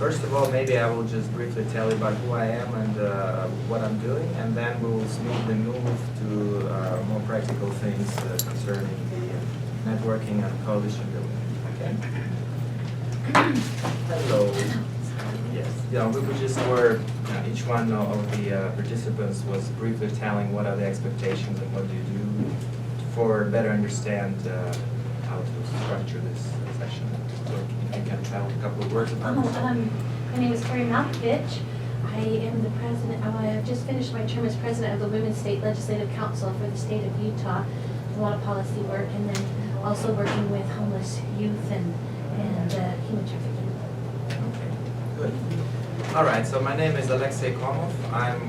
first of all, maybe I will just briefly tell you about who I am and what I'm doing, and then we'll smoothly move to more practical things concerning the networking and coalition building. Okay? Hello. Yes. Yeah, we just were, each one of the participants was briefly telling what are the expectations and what do you do for better understand how to structure this session. So if you can tell a couple of words about yourself. My name is Carrie Malkovich. I am the president. I have just finished my term as president of the Women's State Legislative Council for the state of Utah. A lot of policy work, and then also working with homeless youth and human trafficking. Okay, good. All right. So my name is Alexey Komov. I'm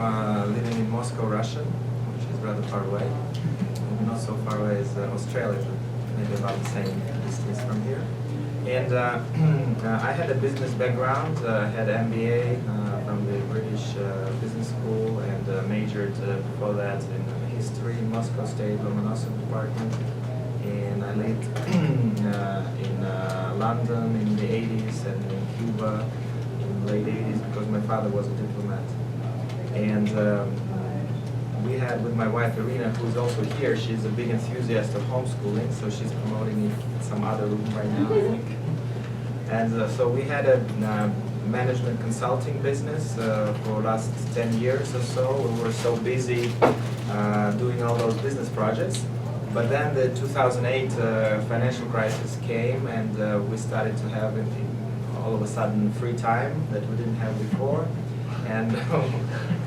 living in Moscow, Russia, which is rather far away. Not so far away as Australia, but maybe about the same distance from here. And I had a business background. I had an MBA from the British Business School and majored before that in history in Moscow State Lomonosov Department. And I lived in London in the 80s and in Cuba in the late 80s because my father was a diplomat. And we had with my wife Irina, who's also here, she's a big enthusiast of homeschooling, so she's promoting it in some other room right now, I think. And so we had a management consulting business for the last 10 years or so. We were so busy doing all those business projects. But then the 2008 financial crisis came, and we started to have all of a sudden free time that we didn't have before. And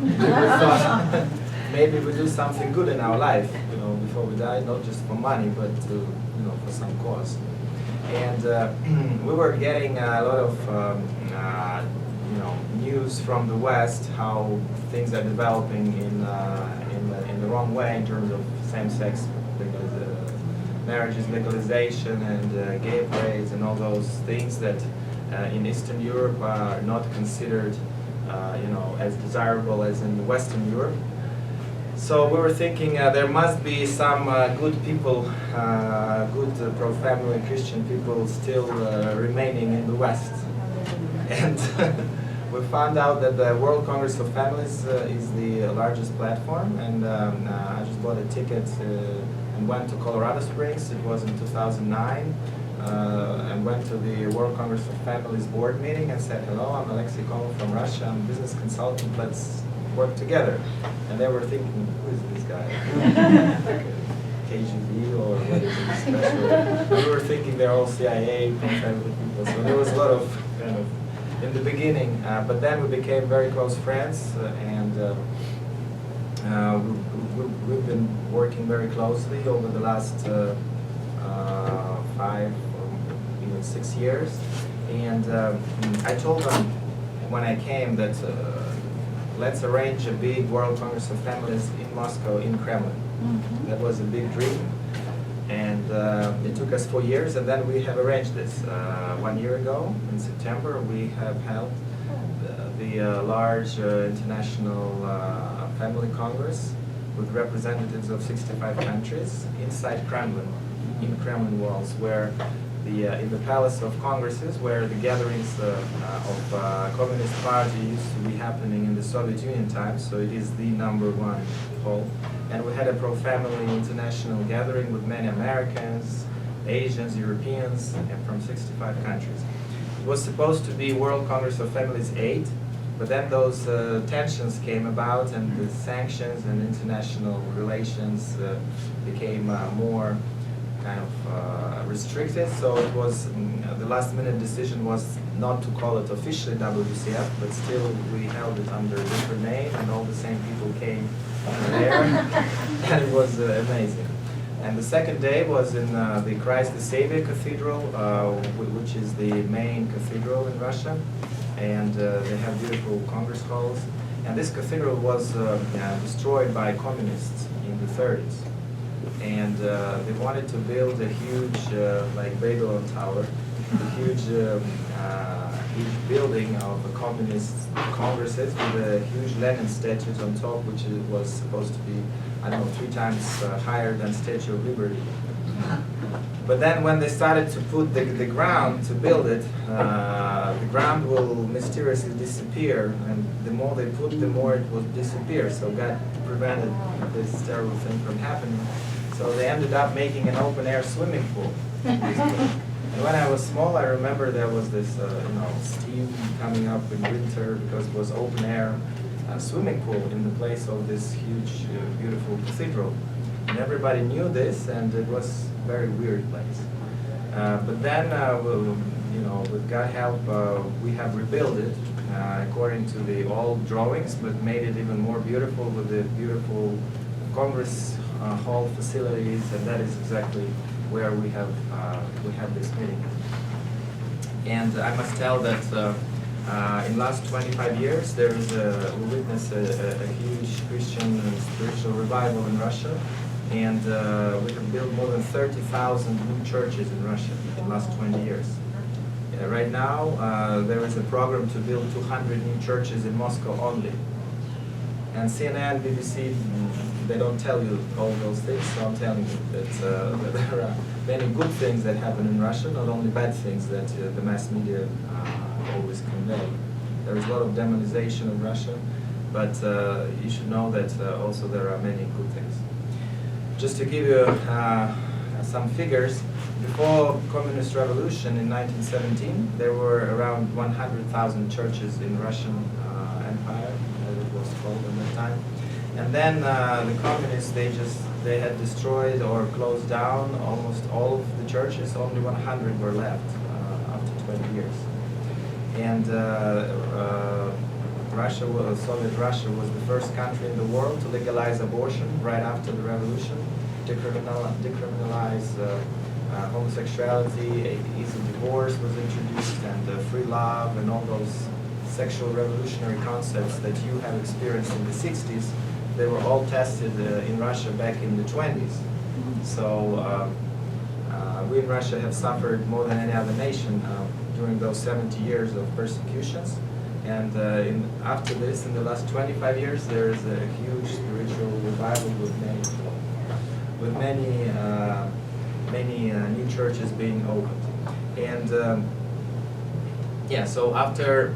we thought, maybe we do something good in our life, before we die, not just for money, but to, for some cause. And we were getting a lot of, news from the West how things are developing in the wrong way in terms of same-sex marriages legalization and gay parades and all those things that in Eastern Europe are not considered, as desirable as in Western Europe. So we were thinking there must be some good people, good pro-family Christian people still remaining in the West. And we found out that the World Congress of Families is the largest platform, and I just bought a ticket and went to Colorado Springs. It was in 2009. And went to the World Congress of Families board meeting and said, hello, I'm Alexey Komov from Russia, I'm a business consultant, let's work together. And they were thinking, who is this guy? Like a KGB or what is it special? And we were thinking they're all CIA, family people. So there was a lot of kind of in the beginning, but then we became very close friends, and we've been working very closely over the last 5 or even 6 years. And I told them when I came that let's arrange a big World Congress of Families in Moscow, in Kremlin. Mm-hmm. That was a big dream. And it took us 4 years, and then we have arranged this. 1 year ago, in September, we have held the large international family congress with representatives of 65 countries inside Kremlin, in Kremlin walls, where in the Palace of Congresses, where the gatherings of Communist Party used to be happening in the Soviet Union times, so it is the #1 hall. And we had a pro-family international gathering with many Americans, Asians, Europeans, and from 65 countries. It was supposed to be World Congress of Families 8, but then those tensions came about, and the sanctions and international relations became more kind of restricted, so it was the last-minute decision was not to call it officially WCF, but still we held it under a different name, and all the same people came there, and it was amazing. And the second day was in the Christ the Savior Cathedral, which is the main cathedral in Russia, and they have beautiful congress halls. And this cathedral was destroyed by communists in the 30s. And they wanted to build a huge, like Babylon Tower, a huge each building of a communist congresses with a huge Lenin statue on top, which was supposed to be, I don't know, 3 times higher than Statue of Liberty. But then when they started to put the ground to build it, the ground will mysteriously disappear, and the more they put, the more it will disappear. So God prevented this terrible thing from happening. So they ended up making an open-air swimming pool. And when I was small, I remember there was this, steam coming up in winter because it was open-air swimming pool in the place of this huge, beautiful cathedral. And everybody knew this, and it was a very weird place. But then, with God's help, we have rebuilt it according to the old drawings, but made it even more beautiful with the beautiful Congress hall facilities, and that is exactly where we have this meeting. And I must tell that in the last 25 years, we witnessed a huge Christian and spiritual revival in Russia. And we have built more than 30,000 new churches in Russia in the last 20 years. Right now, there is a program to build 200 new churches in Moscow only. And CNN, BBC, they don't tell you all those things, so I'm telling you that there are many good things that happen in Russia, not only bad things that the mass media always convey. There is a lot of demonization of Russia, but you should know that also there are many good things. Just to give you some figures, before Communist Revolution in 1917, there were around 100,000 churches in Russian Empire, as it was called at that time. And then the communists, they had destroyed or closed down almost all of the churches. Only 100 were left after 20 years. And Soviet Russia was the first country in the world to legalize abortion right after the revolution, decriminalize homosexuality, easy divorce was introduced, and free love, and all those sexual revolutionary concepts that you have experienced in the 60s, they were all tested in Russia back in the 20s. So we in Russia have suffered more than any other nation during those 70 years of persecutions. And after this, in the last 25 years, there is a huge spiritual revival with many new churches being opened. And so after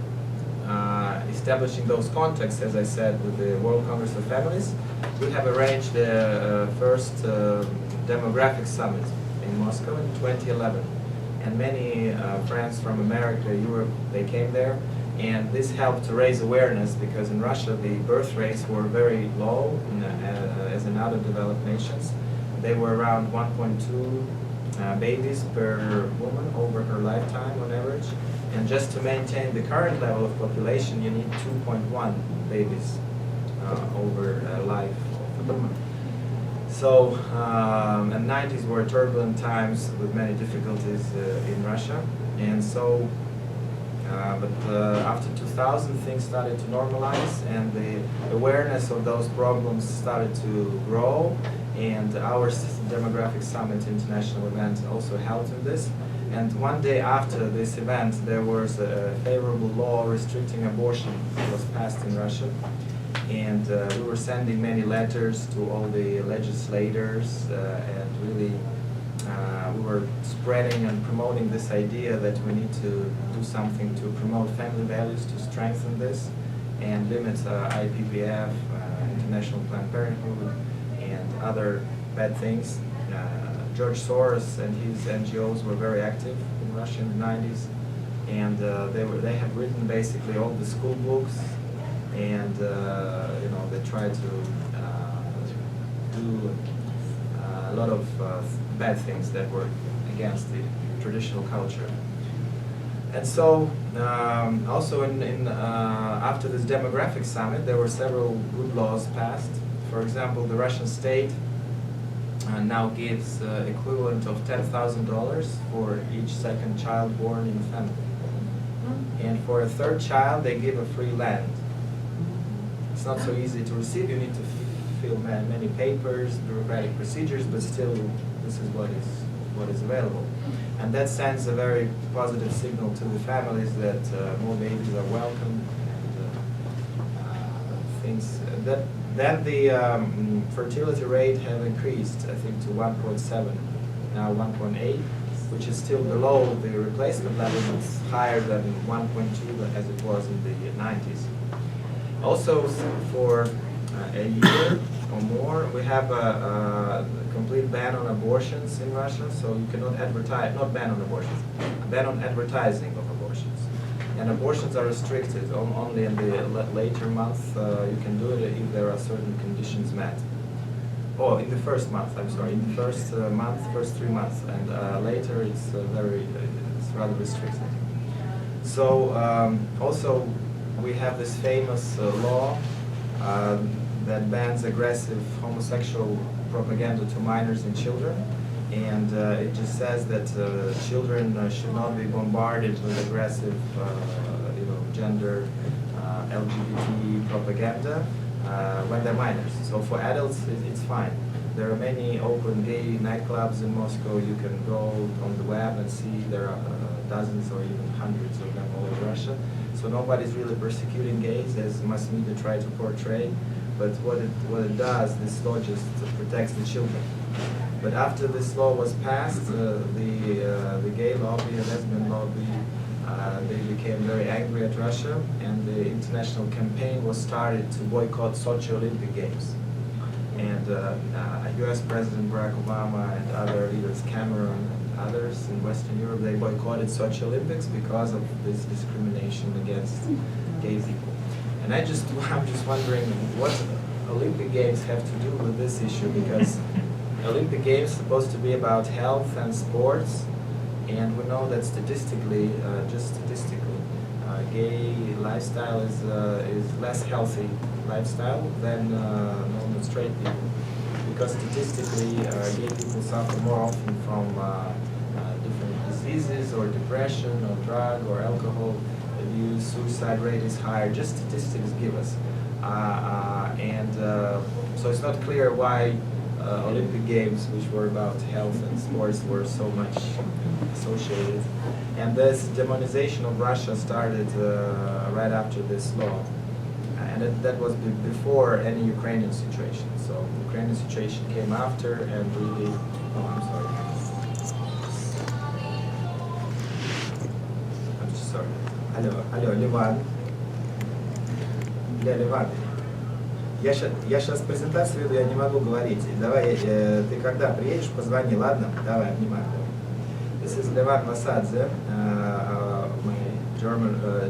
establishing those contacts, as I said, with the World Congress of Families, we have arranged the first demographic summit in Moscow in 2011. And many friends from America, Europe, they came there. And this helped to raise awareness because in Russia the birth rates were very low as in other developed nations. They were around 1.2 babies per woman over her lifetime on average. And just to maintain the current level of population, you need 2.1 babies over life of a woman. So, and 90s were turbulent times with many difficulties in Russia. And so, after 2000, things started to normalize, and the awareness of those problems started to grow, and our demographic summit international event also helped in this. And one day after this event, there was a favorable law restricting abortion that was passed in Russia, and we were sending many letters to all the legislators, and really we were spreading and promoting this idea that we need to do something to promote family values, to strengthen this, and limit IPPF, International Planned Parenthood, and other bad things. George Soros and his NGOs were very active in Russia in the 90s, and they have written basically all the school books, and they tried to do a lot of bad things that were against the traditional culture. And so, also after this demographic summit, there were several good laws passed. For example, the Russian state now gives equivalent of $10,000 for each second child born in a family. And for a third child, they give a free land. It's not so easy to receive. You need to fill many papers, bureaucratic procedures, but still, this is what is what is available. And that sends a very positive signal to the families that more babies are welcome, and things that then the fertility rate have increased, I think, to 1.7, now 1.8, which is still below the replacement level. It's higher than 1.2 as it was in the 90s. Also, for a year or more, we have a complete ban on abortions in Russia, so you cannot advertise, not ban on abortions, a ban on advertising of abortions. And abortions are restricted only in the later month. You can do it if there are certain conditions met. Oh, in the first month, I'm sorry, in the first month, first 3 months, and later it's it's rather restricted. So also we have this famous law that bans aggressive homosexual propaganda to minors and children, and it just says that children should not be bombarded with aggressive, gender, LGBT propaganda when they're minors. So for adults, it's fine. There are many open gay nightclubs in Moscow. You can go on the web and see there are dozens or even hundreds of them all over Russia. So nobody's really persecuting gays as mass media try to portray. But what it does, this law just protects the children. But after this law was passed, the gay lobby and lesbian lobby, they became very angry at Russia, and the international campaign was started to boycott Sochi Olympic Games. And US President Barack Obama and other leaders, Cameron and others in Western Europe, they boycotted Sochi Olympics because of this discrimination against gay people. And I'm just wondering what Olympic Games have to do with this issue, because Olympic Games are supposed to be about health and sports, and we know that statistically, gay lifestyle is less healthy lifestyle than normal straight people, because statistically, gay people suffer more often from different diseases or depression or drug or alcohol abuse. Suicide rate is higher. Just statistics give us, so it's not clear why Olympic Games, which were about health and sports, were so much associated. And this demonization of Russia started right after this law. And that was before any Ukrainian situation. So the Ukrainian situation came after, and really, oh, I'm sorry. I'm just sorry. Алло, Ливан. Ливан. Я сейчас презентацию веду, я не могу говорить. Давай, ты когда приедешь, позвони, ладно? Давай, обнимаю. This is Levan Vasadze, my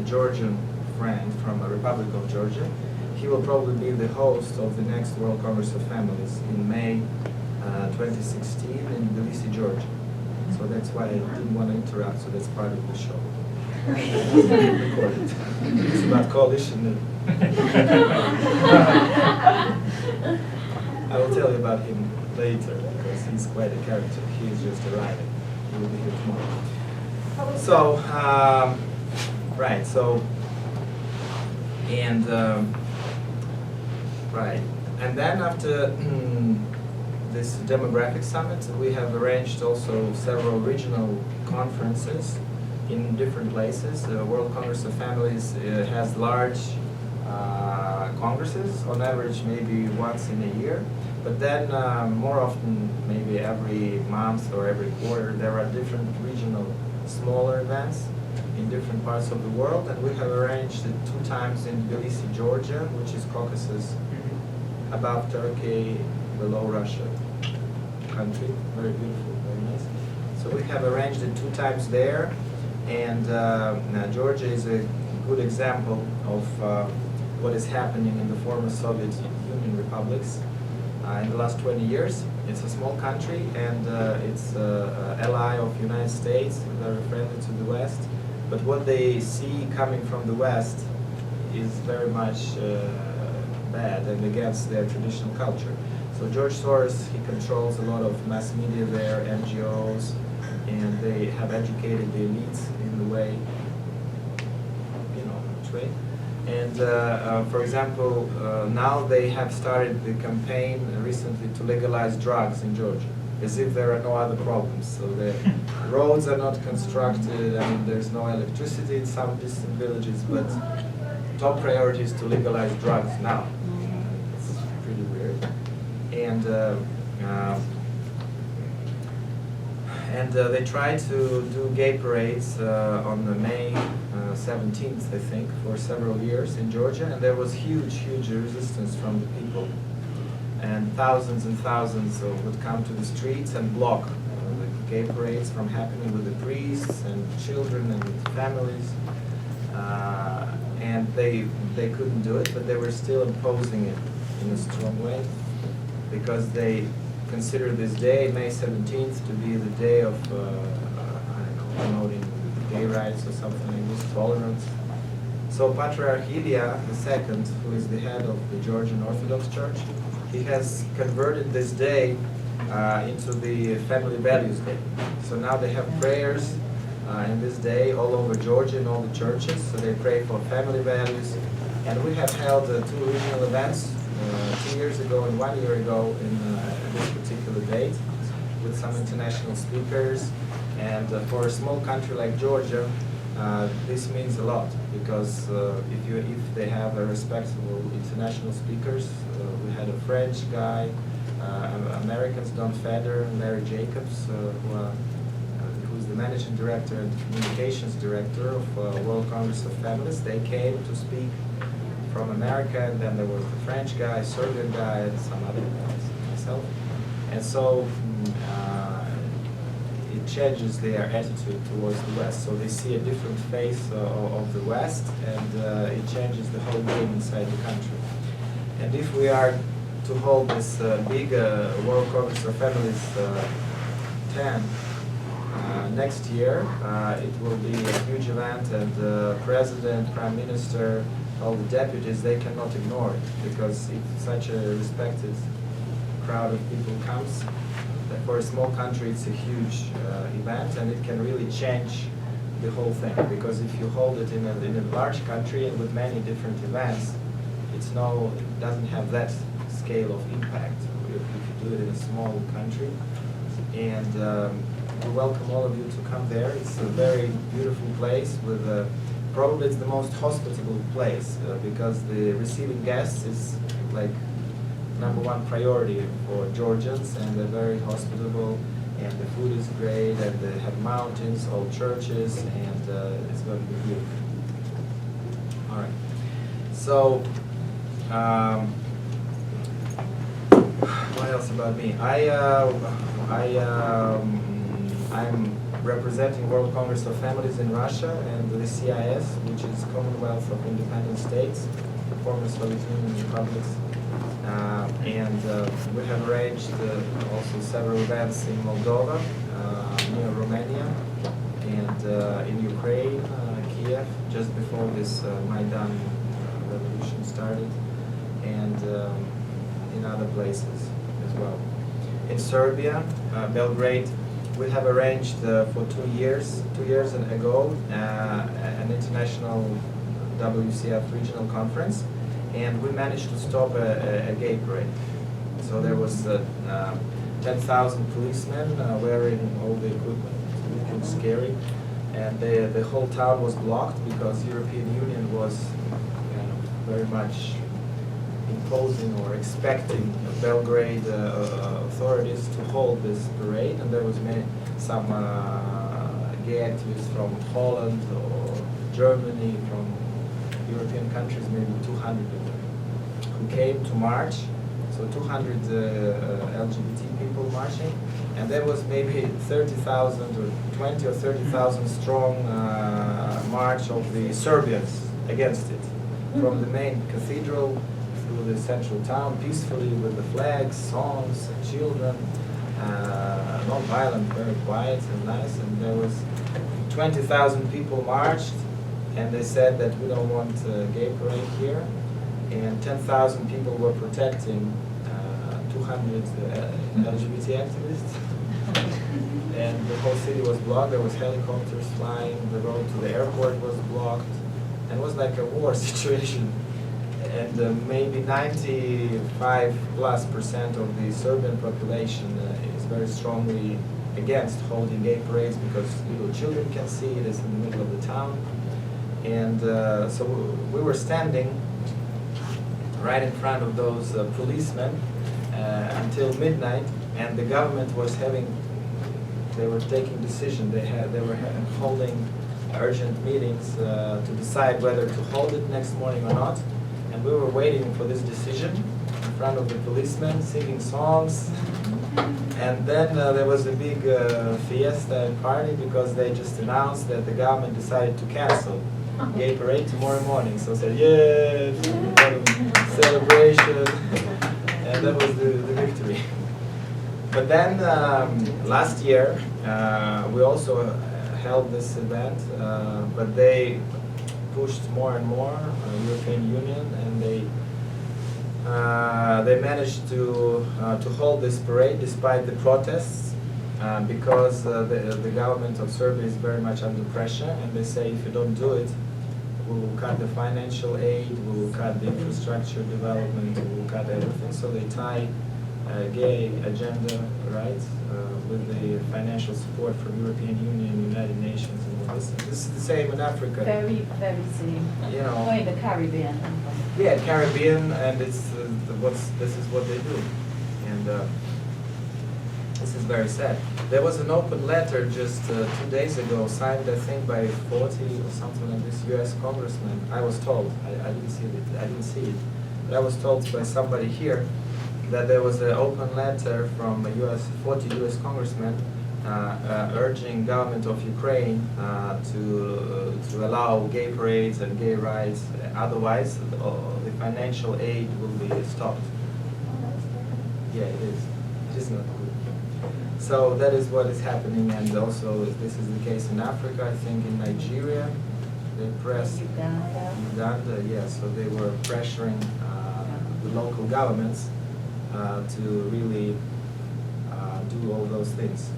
Georgian friend from the Republic of Georgia. He will probably be the host of the next World Congress of Families in May 2016 in Tbilisi, Georgia. So that's why I didn't want to interrupt, so that's part of the show. Recorded. It's about coalition. I will tell you about him later, because he's quite a character. He is just arriving. He will be here tomorrow. So, right, so, and, right. And then after this demographic summit, we have arranged also several regional conferences in different places. The World Congress of Families has large congresses, on average maybe once in a year, but then more often, maybe every month or every quarter, there are different regional smaller events in different parts of the world, and we have arranged it 2 times in Tbilisi, Georgia, which is Caucasus, above Turkey, below Russia country, very beautiful, very nice. So we have arranged it 2 times there, and Georgia is a good example of what is happening in the former Soviet Union republics in the last 20 years. It's a small country, and it's an ally of the United States, very friendly to the West. But what they see coming from the West is very much bad and against their traditional culture. So George Soros, he controls a lot of mass media there, NGOs, and they have educated the elites in the way, which way. And for example, now they have started the campaign recently to legalize drugs in Georgia. as if there are no other problems. So the roads are not constructed, and there's no electricity in some distant villages, but top priority is to legalize drugs now. It's pretty weird. And they tried to do gay parades on the May 17th, I think, for several years in Georgia, and there was huge resistance from the people. And thousands would come to the streets and block the gay parades from happening with the priests and children and families. And they couldn't do it, but they were still imposing it in a strong way, because they consider this day, May 17th, to be the day of, I don't know, promoting gay rights or something like this, tolerance. So Patriarch Ilya II, who is the head of the Georgian Orthodox Church, he has converted this day into the Family Values Day. So now they have prayers in this day all over Georgia in all the churches. So they pray for family values. And we have held 2 regional events 2 years ago and 1 year ago in this particular date with some international speakers. And for a small country like Georgia, this means a lot, because if they have a respectable international speakers, we had a French guy, Americans, Don Feder and Larry Jacobs, who's the managing director and communications director of World Congress of Families. They came to speak from America, and then there was the French guy, Serbian guy, and some other guys, myself. And so it changes their attitude towards the West. So they see a different face of the West, and it changes the whole game inside the country. And if we are to hold this big World Congress of Families 10 next year, it will be a huge event, and the President, Prime Minister, all the deputies, they cannot ignore it, because if such a respected crowd of people comes, for a small country it's a huge event, and it can really change the whole thing. Because if you hold it in a large country and with many different events, it doesn't have that scale of impact if you do it in a small country. And we welcome all of you to come there. It's a very beautiful place with probably it's the most hospitable place, because the receiving guests is like #1 priority for Georgians, and they're very hospitable, and the food is great, and they have mountains, old churches, and it's going to be beautiful. All right. So, what else about me? I'm representing World Congress of Families in Russia and the CIS, which is Commonwealth of Independent States, former Soviet Union republics. And we have arranged also several events in Moldova, near Romania, and in Ukraine, Kiev, just before this Maidan revolution started, and in other places as well. In Serbia, Belgrade, we have arranged for 2 years ago, an international WCF regional conference, and we managed to stop a gay parade. So there was 10,000 policemen wearing all the equipment, looking scary, and the whole town was blocked because European Union was very much imposing or expecting Belgrade authorities to hold this parade, and there was some gay activists from Holland or Germany, from European countries, maybe 200 of them, who came to march. So 200 LGBT people marching, and there was maybe 30,000 or 20 or 30,000 strong march of the Serbians against it, from the main cathedral through the central town, peacefully with the flags, songs, children, non-violent, very quiet and nice. And there was 20,000 people marched, and they said that we don't want a gay parade here. And 10,000 people were protecting 200 LGBT activists. And the whole city was blocked. There was helicopters flying. The road to the airport was blocked. And it was like a war situation. And maybe 95+% of the Serbian population is very strongly against holding gay parades because little children can see it. It's in the middle of the town. And so we were standing right in front of those policemen until midnight, and the government was they were taking decision. They were holding urgent meetings to decide whether to hold it next morning or not. And we were waiting for this decision in front of the policemen, singing songs. And then there was a big fiesta and party because they just announced that the government decided to cancel gay parade tomorrow morning. So said, yeah, celebration, and that was the victory. But then last year we also held this event, but they pushed more and more, European Union, and they managed to hold this parade despite the protests, because the government of Serbia is very much under pressure, and they say if you don't do it, we will cut the financial aid, we will cut the infrastructure development, we will cut everything. So they tie gay agenda, right, with the financial support from European Union, United Nations, and all this. This is the same in Africa. Very, very same. You know. Or in the Caribbean. Yeah, Caribbean, and this is what they do, and this is very sad. There was an open letter just 2 days ago, signed I think by 40 or something like this U.S. congressman. I was told, I didn't see it. I didn't see it, but I was told by somebody here that there was an open letter from 40 U.S. congressmen urging government of Ukraine to allow gay parades and gay rights. Otherwise, the financial aid will be stopped. Yeah, it is. It is not good. So that is what is happening, and also this is the case in Africa. I think in Nigeria, they pressed Uganda. Yeah, so they were pressuring the local governments to really do all those things.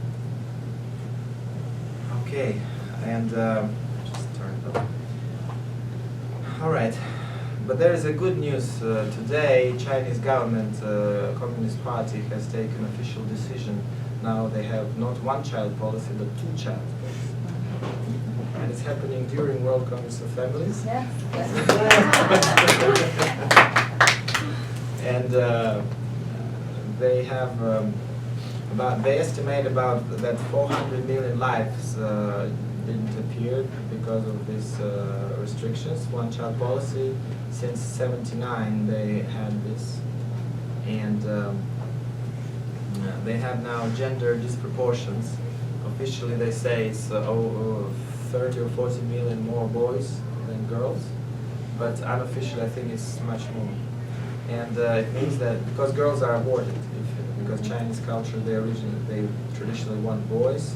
Okay, and just turn it up. All right, but there is a good news today. Chinese government, Communist Party, has taken official decision. Now they have not one-child policy, but two-child policy, and it's happening during World Congress of Families. Yes. And they have they estimate that 400 million lives didn't appear because of these restrictions. One-child policy, since '79 they had this, and they have now gender disproportions. Officially they say it's 30 or 40 million more boys than girls, but unofficially I think it's much more. And it means that because girls are aborted, because Chinese culture, they traditionally want boys,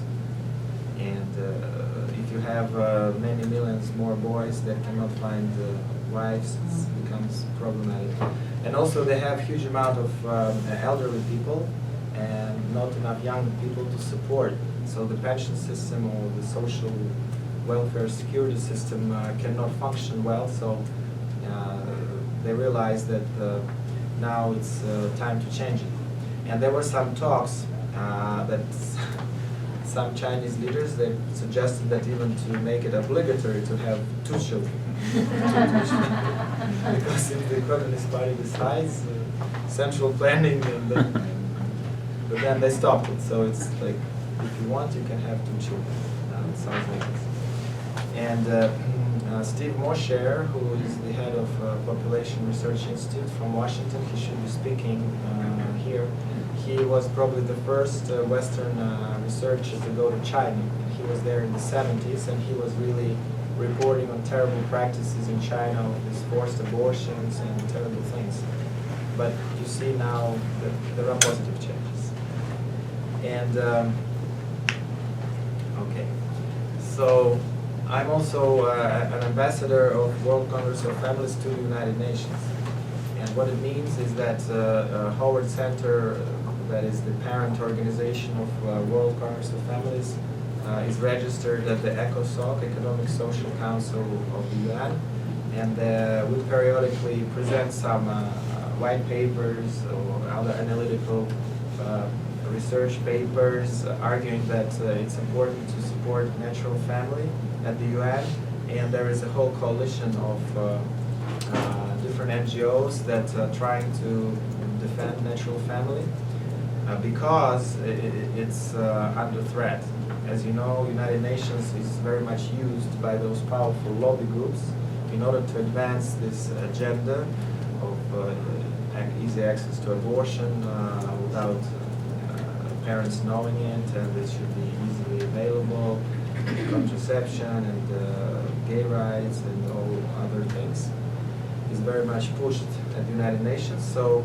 and if you have many millions more boys that cannot find wives, it becomes problematic. And also they have huge amount of elderly people and not enough young people to support. So the pension system or the social welfare security system cannot function well. So they realize that now it's time to change it. And there were some talks that some Chinese leaders, they suggested that even to make it obligatory to have two children. Because if the Communist Party decides, central planning, and but then they stopped it. So it's like, if you want, you can have two children. It sounds like this. And Steve Mosher, who is the head of Population Research Institute from Washington, he should be speaking here. He was probably the first Western researcher to go to China. He was there in the 70s, and he was really reporting on terrible practices in China, of these forced abortions and terrible things. But you see now that there are positive changes. And okay, so I'm also an ambassador of World Congress of Families to the United Nations. And what it means is that Howard Center, that is the parent organization of World Congress of Families, is registered at the ECOSOC, Economic Social Council of the UN, and we periodically present some white papers or other analytical research papers arguing that it's important to support natural family at the UN, and there is a whole coalition of different NGOs that are trying to defend natural family because it's under threat. As you know, United Nations is very much used by those powerful lobby groups in order to advance this agenda of easy access to abortion without parents knowing it, and it should be easily available, contraception and gay rights and all other things is very much pushed at the United Nations. So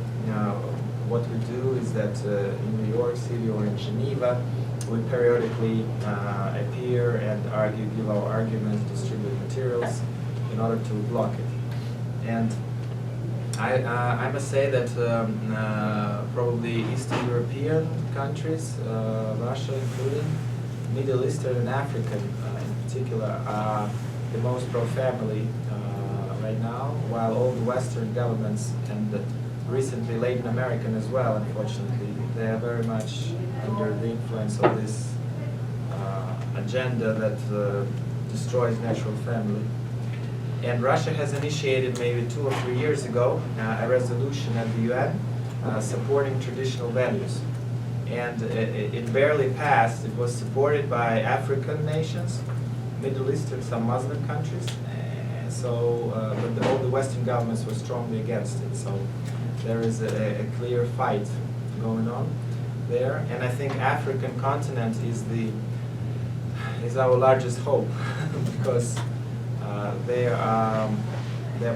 what we do is that in New York City or in Geneva, we periodically appear and argue, give our arguments, distribute materials in order to block it. And I must say that probably Eastern European countries, Russia included, Middle Eastern and African in particular, are the most pro-family right now, while all the Western governments and recently Latin American as well, unfortunately, they are very much under the influence of this agenda that destroys natural family. And Russia has initiated maybe 2 or 3 years ago a resolution at the UN supporting traditional values. And it barely passed. It was supported by African nations, Middle Eastern, some Muslim countries. But all the Western governments were strongly against it. So there is a clear fight going on there. And I think African continent is our largest hope because they're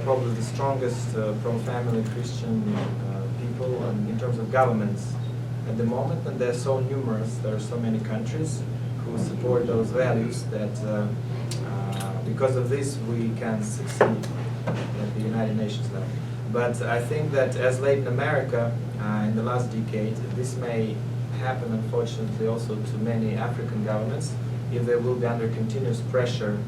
probably the strongest pro-family Christian people in terms of governments at the moment, and they're so numerous. There are so many countries who support those values that because of this we can succeed at the United Nations level. But I think that as Latin America in the last decade, this may happen unfortunately also to many African governments if they will be under continuous pressure,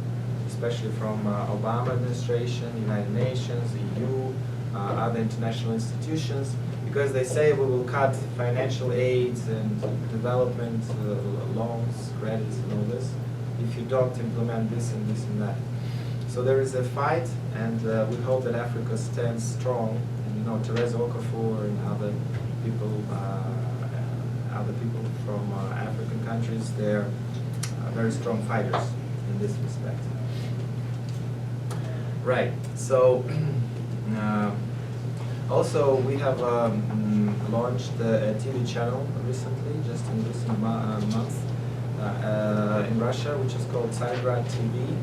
especially from Obama administration, United Nations, EU, other international institutions, because they say we will cut financial aid and development loans, credits and all this if you don't implement this and this and that. So there is a fight, and we hope that Africa stands strong. And you know, Teresa Okafor and other people from African countries, they're very strong fighters in this respect. Right. So also we have launched a TV channel recently, just in recent months, in Russia, which is called Tsargrad TV,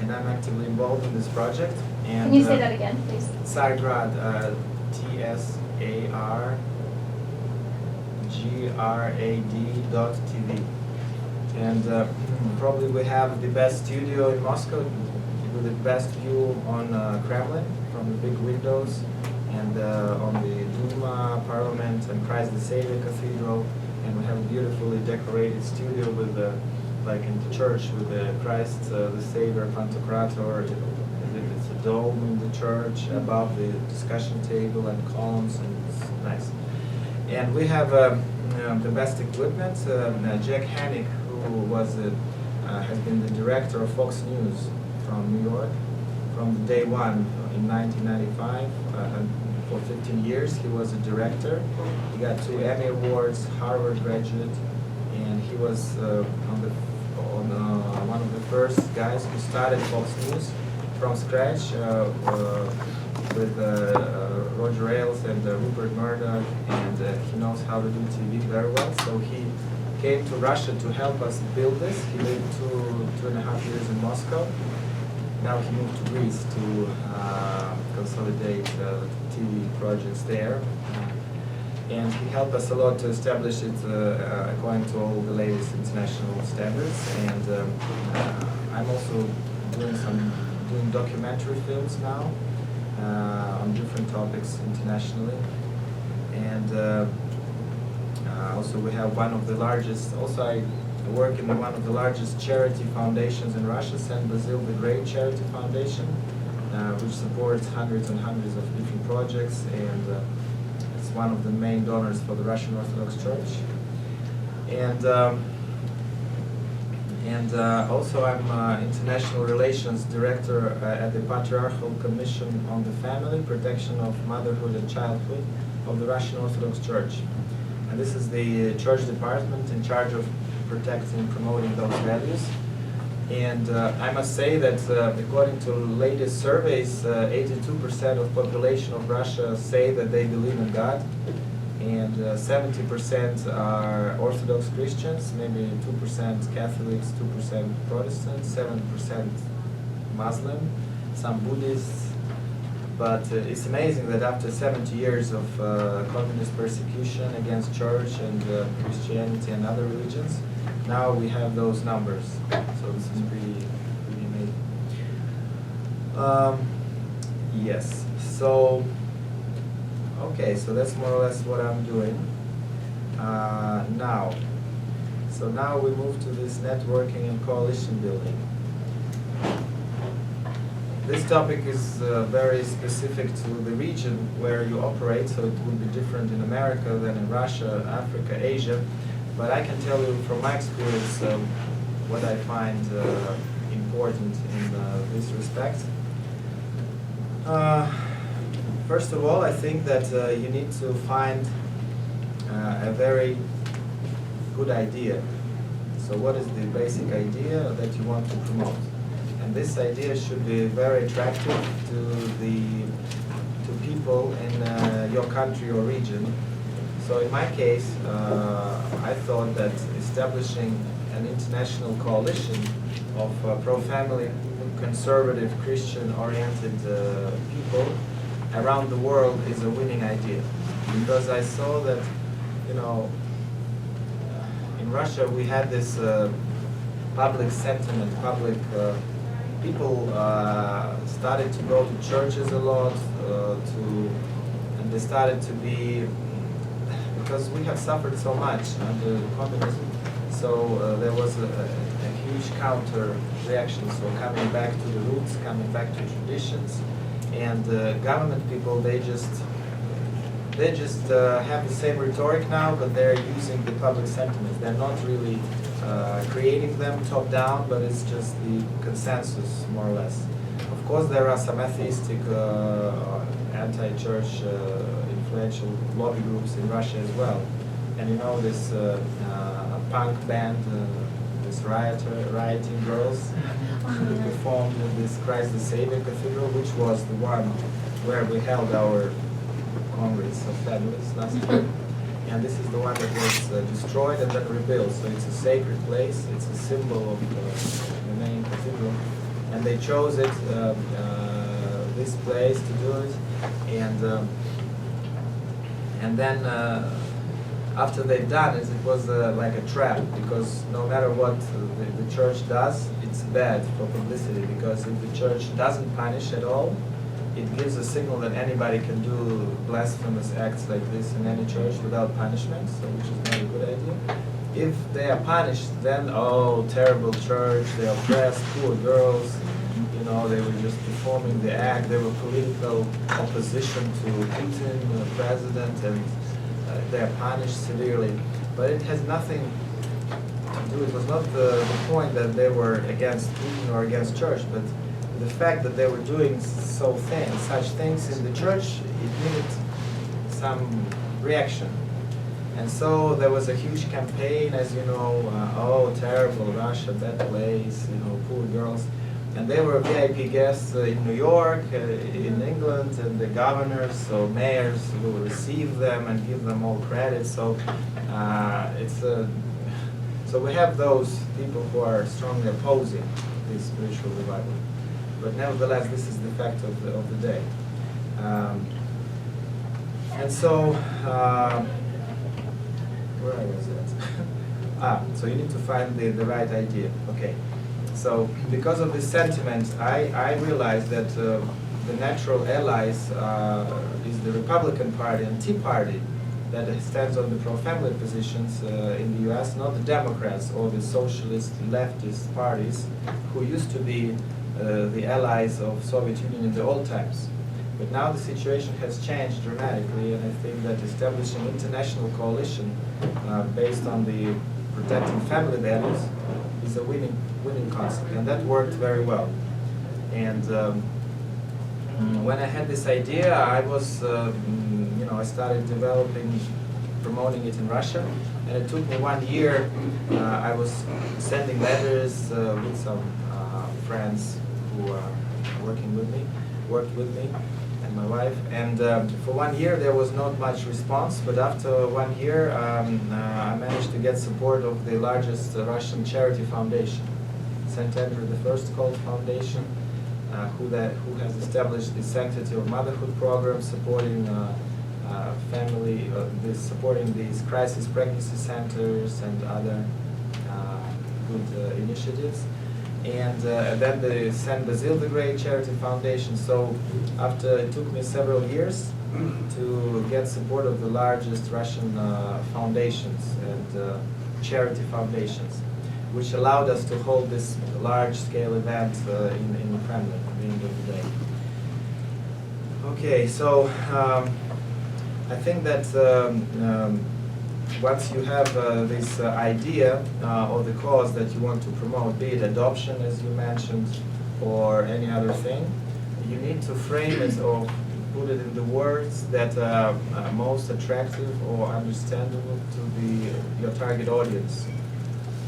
and I'm actively involved in this project. And can you say that again, please? Tsargrad, TSARGRAD.TV, and probably we have the best studio in Moscow with the best view on Kremlin from the big windows, and on the Duma, Parliament, and Christ the Savior Cathedral. And we have a beautifully decorated studio with like in the church with the Christ the Savior Pantocrator. It's a dome in the church above the discussion table and columns, and it's nice. And we have the best equipment. Jack Hannick, who was has been the director of Fox News from New York from day one in 1995. For 15 years, he was a director. He got 2 Emmy Awards, Harvard graduate, and he was one of the first guys who started Fox News from scratch with Roger Ailes and Rupert Murdoch, and he knows how to do TV very well. So he came to Russia to help us build this. He lived 2.5 years in Moscow. Now he moved to Greece to consolidate TV projects there. And he helped us a lot to establish it according to all the latest international standards. And I'm also doing documentary films now on different topics internationally. And also we have one of the largest, also I work in one of the largest charity foundations in Russia, St. Basil the Great Charity Foundation, which supports hundreds and hundreds of different projects, and it's one of the main donors for the Russian Orthodox Church. And also I'm International Relations Director at the Patriarchal Commission on the Family, Protection of Motherhood and Childhood of the Russian Orthodox Church. And this is the church department in charge of protecting and promoting those values. And I must say that according to latest surveys, 82% of population of Russia say that they believe in God. And 70% are Orthodox Christians, maybe 2% Catholics, 2% Protestants, 7% Muslim, some Buddhists. But it's amazing that after 70 years of communist persecution against church and Christianity and other religions, now we have those numbers. So this is pretty amazing. Yes, so okay, so that's more or less what I'm doing now. So now we move to this networking and coalition building. This topic is very specific to the region where you operate, so it will be different in America than in Russia, Africa, Asia. But I can tell you from my experience what I find important in this respect. First of all, I think that you need to find a very good idea. So what is the basic idea that you want to promote? And this idea should be very attractive to people in your country or region. So in my case, I thought that establishing an international coalition of pro-family, conservative, Christian-oriented people around the world is a winning idea. Because I saw that, you know, in Russia we had this public sentiment, people started to go to churches a lot, and they started to be, because we have suffered so much under communism, so there was a huge counter reaction, so coming back to the roots, coming back to traditions, and government people, they just have the same rhetoric now, but they're using the public sentiments. They're not really creating them top down, but it's just the consensus, more or less. Of course, there are some atheistic, anti-church, influential lobby groups in Russia as well. And you know this punk band, this rioting girls, who performed in this Christ the Savior Cathedral, which was the one where we held our Congress of Families last year. And this is the one that was destroyed and then rebuilt. So it's a sacred place. It's a symbol of the main cathedral. And they chose it, this place, to do it. And then after they've done it, it was like a trap, because no matter what the church does, it's bad for publicity. Because if the church doesn't punish at all, it gives a signal that anybody can do blasphemous acts like this in any church without punishment, so which is not a good idea. If they are punished, then, oh, terrible church, they oppressed poor girls, you know, they were just performing the act, they were political opposition to Putin, the president, and they are punished severely. But it has nothing to do, it was not the point that they were against Putin or against church, but the fact that they were doing such things in the church, it needed some reaction. And so there was a huge campaign, as you know, oh, terrible, Russia, bad place, you know, poor girls. And they were VIP guests in New York, in England, and the governors, so mayors will receive them and give them all credit. So so we have those people who are strongly opposing this spiritual revival. But nevertheless, this is the fact of the day. And so, where was it? So you need to find the right idea. Okay. So because of this sentiment, I realized that the natural allies is the Republican Party and Tea Party that stands on the pro-family positions in the US, not the Democrats or the socialist leftist parties who used to be the allies of Soviet Union in the old times. But now the situation has changed dramatically, and I think that establishing international coalition based on the protecting family values is a winning concept, and that worked very well. And when I had this idea, I was, I started promoting it in Russia, and it took me 1 year. I was sending letters with some friends who are worked with me, and my wife. And for 1 year there was not much response, but after 1 year I managed to get support of the largest Russian charity foundation, St. Andrew I called Foundation, who has established the Sanctity of Motherhood program, supporting supporting these crisis pregnancy centers and other good initiatives. And then the St. Basil the Great Charity Foundation. So after it took me several years to get support of the largest Russian foundations and charity foundations, which allowed us to hold this large-scale event in the Kremlin at the end of the day. Okay, so I think that once you have this idea of the cause that you want to promote, be it adoption, as you mentioned, or any other thing, you need to frame it or put it in the words that are most attractive or understandable to your target audience.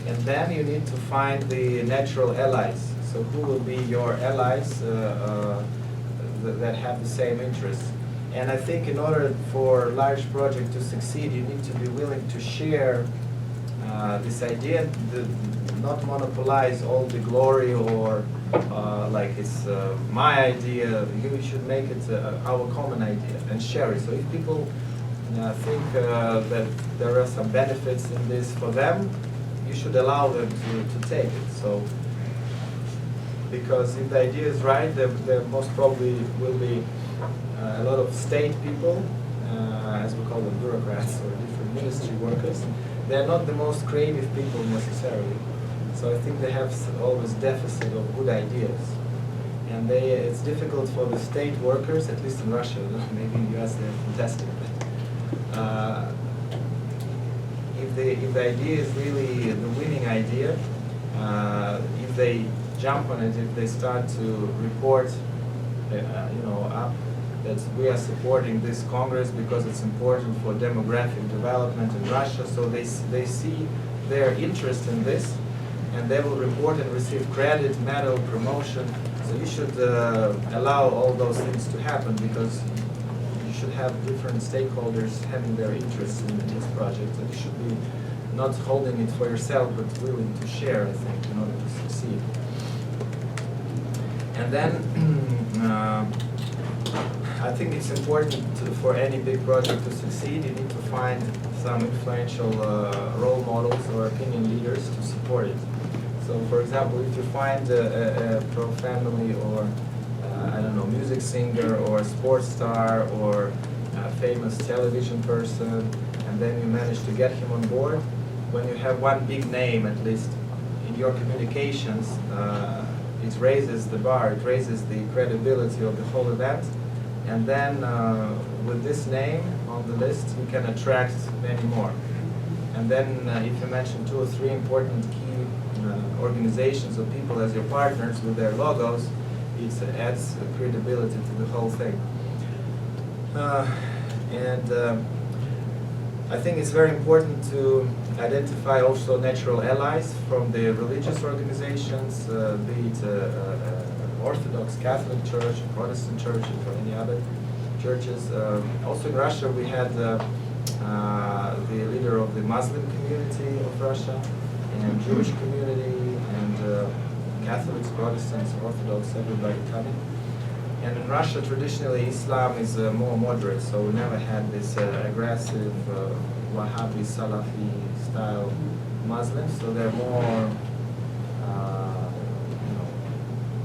And then you need to find the natural allies. So who will be your allies that have the same interests? And I think in order for a large project to succeed, you need to be willing to share this idea, not monopolize all the glory or like it's my idea. You should make it our common idea and share it. So if people think that there are some benefits in this for them, you should allow them to take it. So, because if the idea is right, there most probably will be a lot of state people, as we call them, bureaucrats or different ministry workers. They're not the most creative people necessarily. So I think they have always deficit of good ideas. And it's difficult for the state workers, at least in Russia, maybe in the US they're fantastic. But, if the idea is really the winning idea, if they jump on it, if they start to report, up that we are supporting this Congress because it's important for demographic development in Russia, so they see their interest in this, and they will report and receive credit, medal, promotion. So you should allow all those things to happen, because you should have different stakeholders having their interests in this project, and you should be not holding it for yourself, but willing to share, I think, in order to succeed. And then I think it's important for any big project to succeed, you need to find some influential role models or opinion leaders to support it. So, for example, if you find a pro-family or I don't know, music singer or a sports star or a famous television person, and then you manage to get him on board, when you have one big name, at least in your communications, it raises the bar, it raises the credibility of the whole event. And then with this name on the list, you can attract many more. And then if you mention 2 or 3 important key organizations or people as your partners with their logos, it adds credibility to the whole thing. I think it's very important to identify also natural allies from the religious organizations, be it Orthodox Catholic Church, Protestant churches, or any other churches. Also in Russia we had the leader of the Muslim community of Russia, and Jewish community, and Catholics, Protestants, Orthodox, everybody coming. And in Russia, traditionally, Islam is more moderate, so we never had this aggressive Wahhabi, Salafi style Muslims. So they're more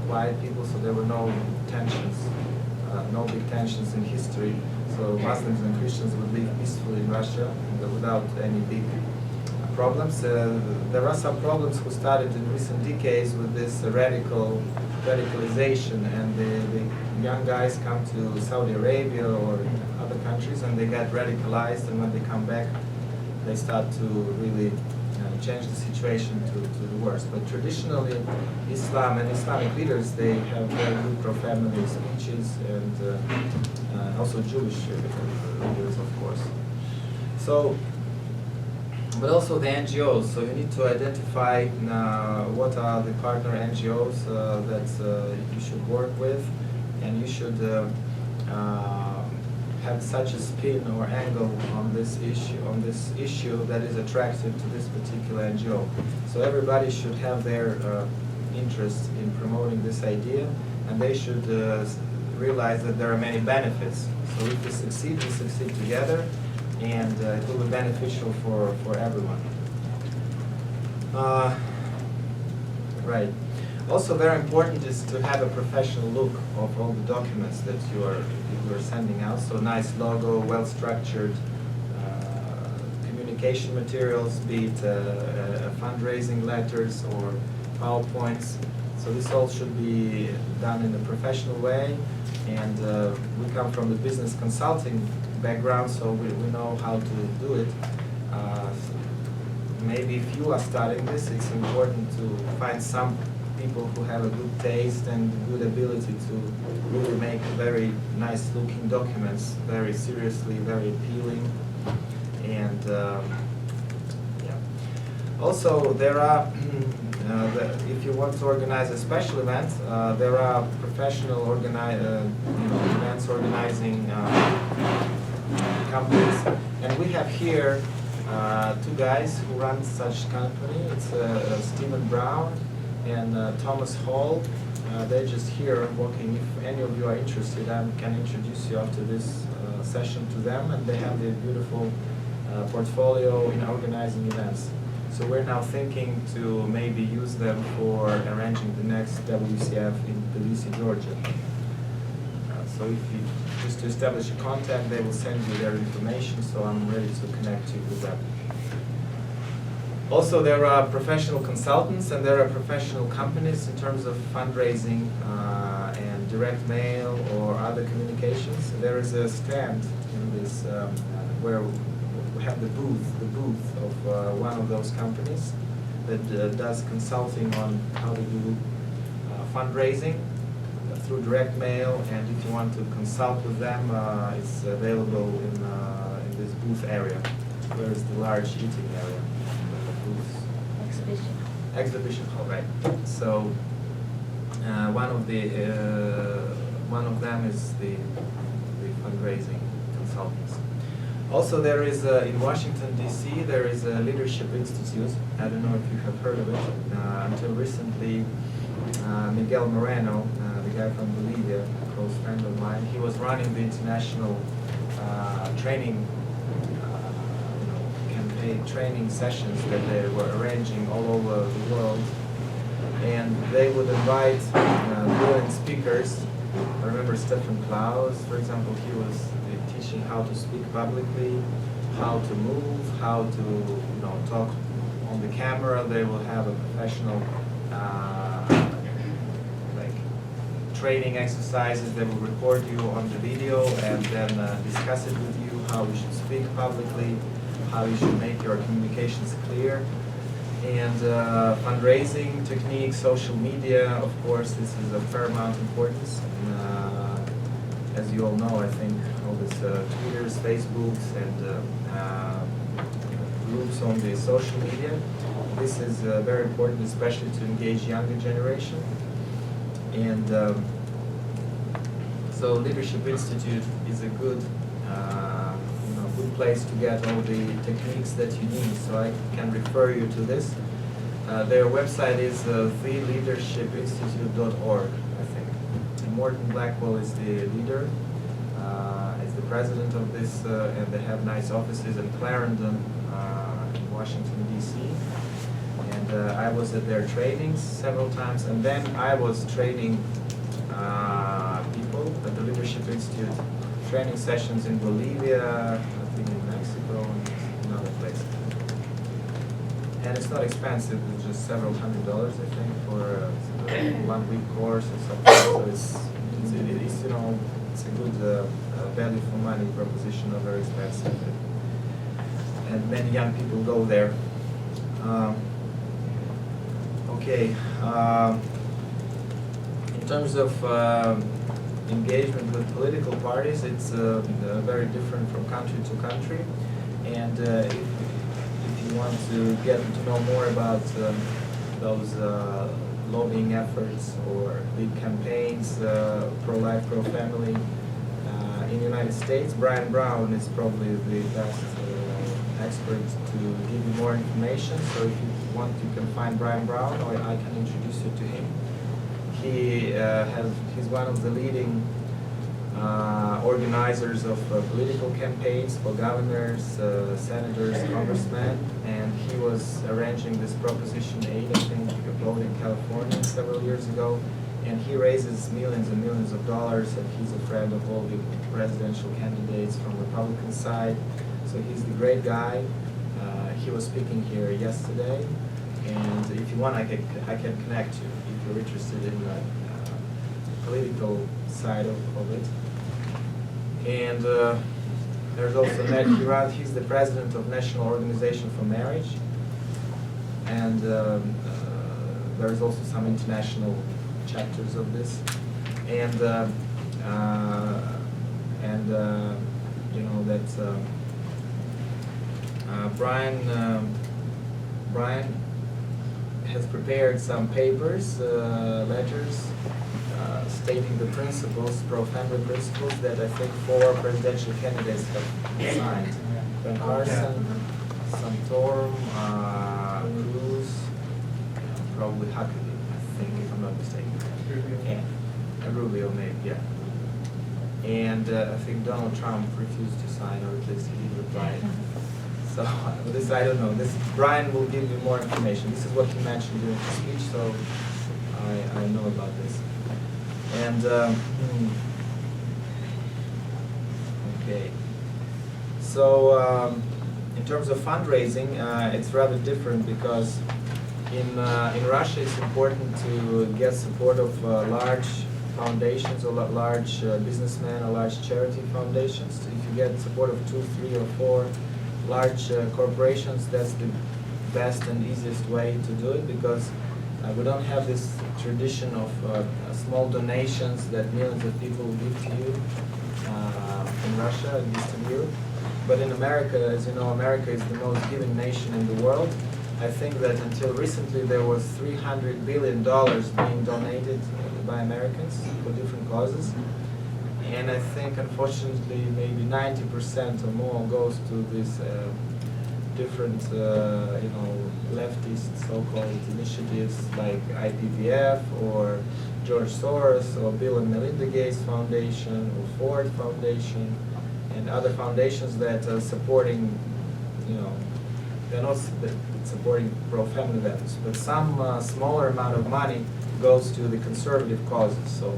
quiet people, so there were no tensions, no big tensions in history. So Muslims and Christians would live peacefully in Russia without any big problems. There are some problems who started in recent decades with this radicalization, and the young guys come to Saudi Arabia or other countries and they get radicalized, and when they come back they start to really change the situation to the worse. But traditionally, Islam and Islamic leaders, they have very good pro-family speeches, and also Jewish leaders, of course. So, but also the NGOs. So you need to identify what are the partner NGOs that you should work with, and you should have such a spin or angle on this issue that is attractive to this particular NGO. So everybody should have their interest in promoting this idea, and they should realize that there are many benefits. So if we succeed together, and it will be beneficial for everyone. Right. Also very important is to have a professional look of all the documents that you are sending out. So nice logo, well-structured communication materials, be it fundraising letters or PowerPoints. So this all should be done in a professional way. And we come from the business consulting background, so we know how to do it. Maybe if you are studying this, it's important to find some people who have a good taste and good ability to really make very nice looking documents, very seriously, very appealing. And yeah. Also, there are, if you want to organize a special event, there are professional events organizing companies. And we have here two guys who run such company. It's Stephen Brown and Thomas Hall. They're just here working. If any of you are interested, I can introduce you after this session to them, and they have a beautiful portfolio in organizing events. So we're now thinking to maybe use them for arranging the next WCF in Tbilisi, Georgia. So if you just to establish a contact, they will send you their information, so I'm ready to connect you with them. Also, there are professional consultants and there are professional companies in terms of fundraising and direct mail or other communications. There is a stand in this where we have the booth of one of those companies that does consulting on how to do fundraising through direct mail, and if you want to consult with them, it's available in this booth area, where is the large eating area. Exhibition hall, right? So one of them is the fundraising consultants. Also, there is in Washington D.C. there is a Leadership Institute. I don't know if you have heard of it. Until recently, Miguel Moreno, the guy from Bolivia, a close friend of mine, he was running the international training. Training sessions that they were arranging all over the world, and they would invite brilliant speakers. I remember Stefan Klaus, for example. He was teaching how to speak publicly, how to move, how to talk on the camera. They will have a professional training exercises. They will record you on the video and then discuss it with you, how you should speak publicly, how you should make your communications clear, and fundraising techniques, social media, of course, this is of paramount importance. As you all know, I think all this Twitters, Facebooks, and groups on the social media, this is very important, especially to engage younger generation. And so Leadership Institute is a good good place to get all the techniques that you need, so I can refer you to this. Their website is theleadershipinstitute.org, I think. And Morton Blackwell is the leader, is the president of this, and they have nice offices in Clarendon, in Washington, D.C. And I was at their trainings several times, and then I was training people at the Leadership Institute, training sessions in Bolivia, in Mexico, and in other places. And it's not expensive, it's just several $100s, I think, for a 1-week course or something. So it's a good value for money proposition, not very expensive. And many young people go there. Okay. In terms of engagement with political parties, it's very different from country to country. And if you want to get to know more about those lobbying efforts or big campaigns, pro-life, pro-family, in the United States, Brian Brown is probably the best expert to give you more information. So if you want, you can find Brian Brown, or I can introduce you to him. He's one of the leading organizers of political campaigns for governors, senators, congressmen, and he was arranging this Proposition 8, I think, vote in California several years ago, and he raises millions and millions of dollars, and he's a friend of all the presidential candidates from the Republican side, so he's the great guy. He was speaking here yesterday, and if you want, I can connect you if you're interested in the political side of it. And there's also Ned, he's the president of National Organization for Marriage, and there's also some international chapters of this. And you know that Brian has prepared some papers, letters, stating the principles, pro-family principles that I think 4 presidential candidates have signed. Ben Carson, Santorum, Cruz, probably Huckabee, I think, if I'm not mistaken. And Rubio, maybe, yeah. And I think Donald Trump refused to sign, or at least he replied. So this I don't know. This Brian will give you more information. This is what he mentioned during his speech, so I know about this. And okay, so in terms of fundraising, it's rather different because in Russia it's important to get support of large foundations or large businessmen or large charity foundations. So if you get support of 2, 3, or 4 large corporations, that's the best and easiest way to do it, because we don't have this tradition of small donations that millions of people give to you in Russia and Eastern Europe. But in America, as you know, America is the most giving nation in the world. I think that until recently there was $300 billion being donated by Americans for different causes. And I think, unfortunately, maybe 90% or more goes to these different, you know, leftist so-called initiatives like IPVF or George Soros or Bill and Melinda Gates Foundation or Ford Foundation and other foundations that are supporting, you know, they're not supporting pro-family values, but some smaller amount of money goes to the conservative causes. So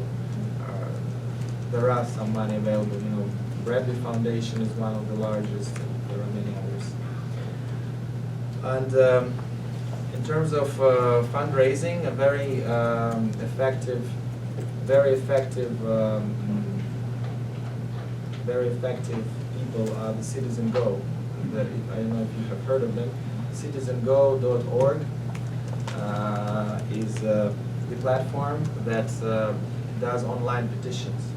there are some money available. You know, Bradley Foundation is one of the largest, and there are many others. And in terms of fundraising, a very effective people are the Citizen Go. I don't know if you have heard of them. CitizenGo.org is the platform that does online petitions.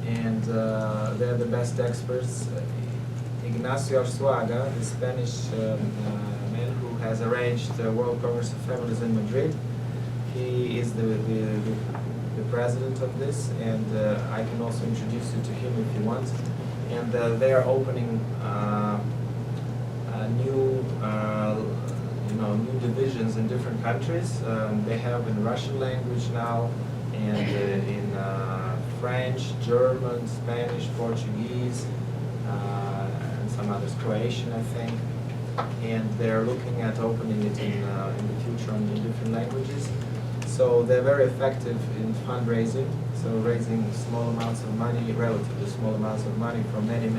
And they're the best experts. Ignacio Arzuaga, the Spanish man who has arranged the World Congress of Families in Madrid, he is the president of this, and I can also introduce you to him if you want. And they are opening new new divisions in different countries. They have in Russian language now, and in French, German, Spanish, Portuguese, and some others, Croatian, I think. And they're looking at opening it in the future in different languages. So they're very effective in fundraising, so raising small amounts of money, relatively small amounts of money from many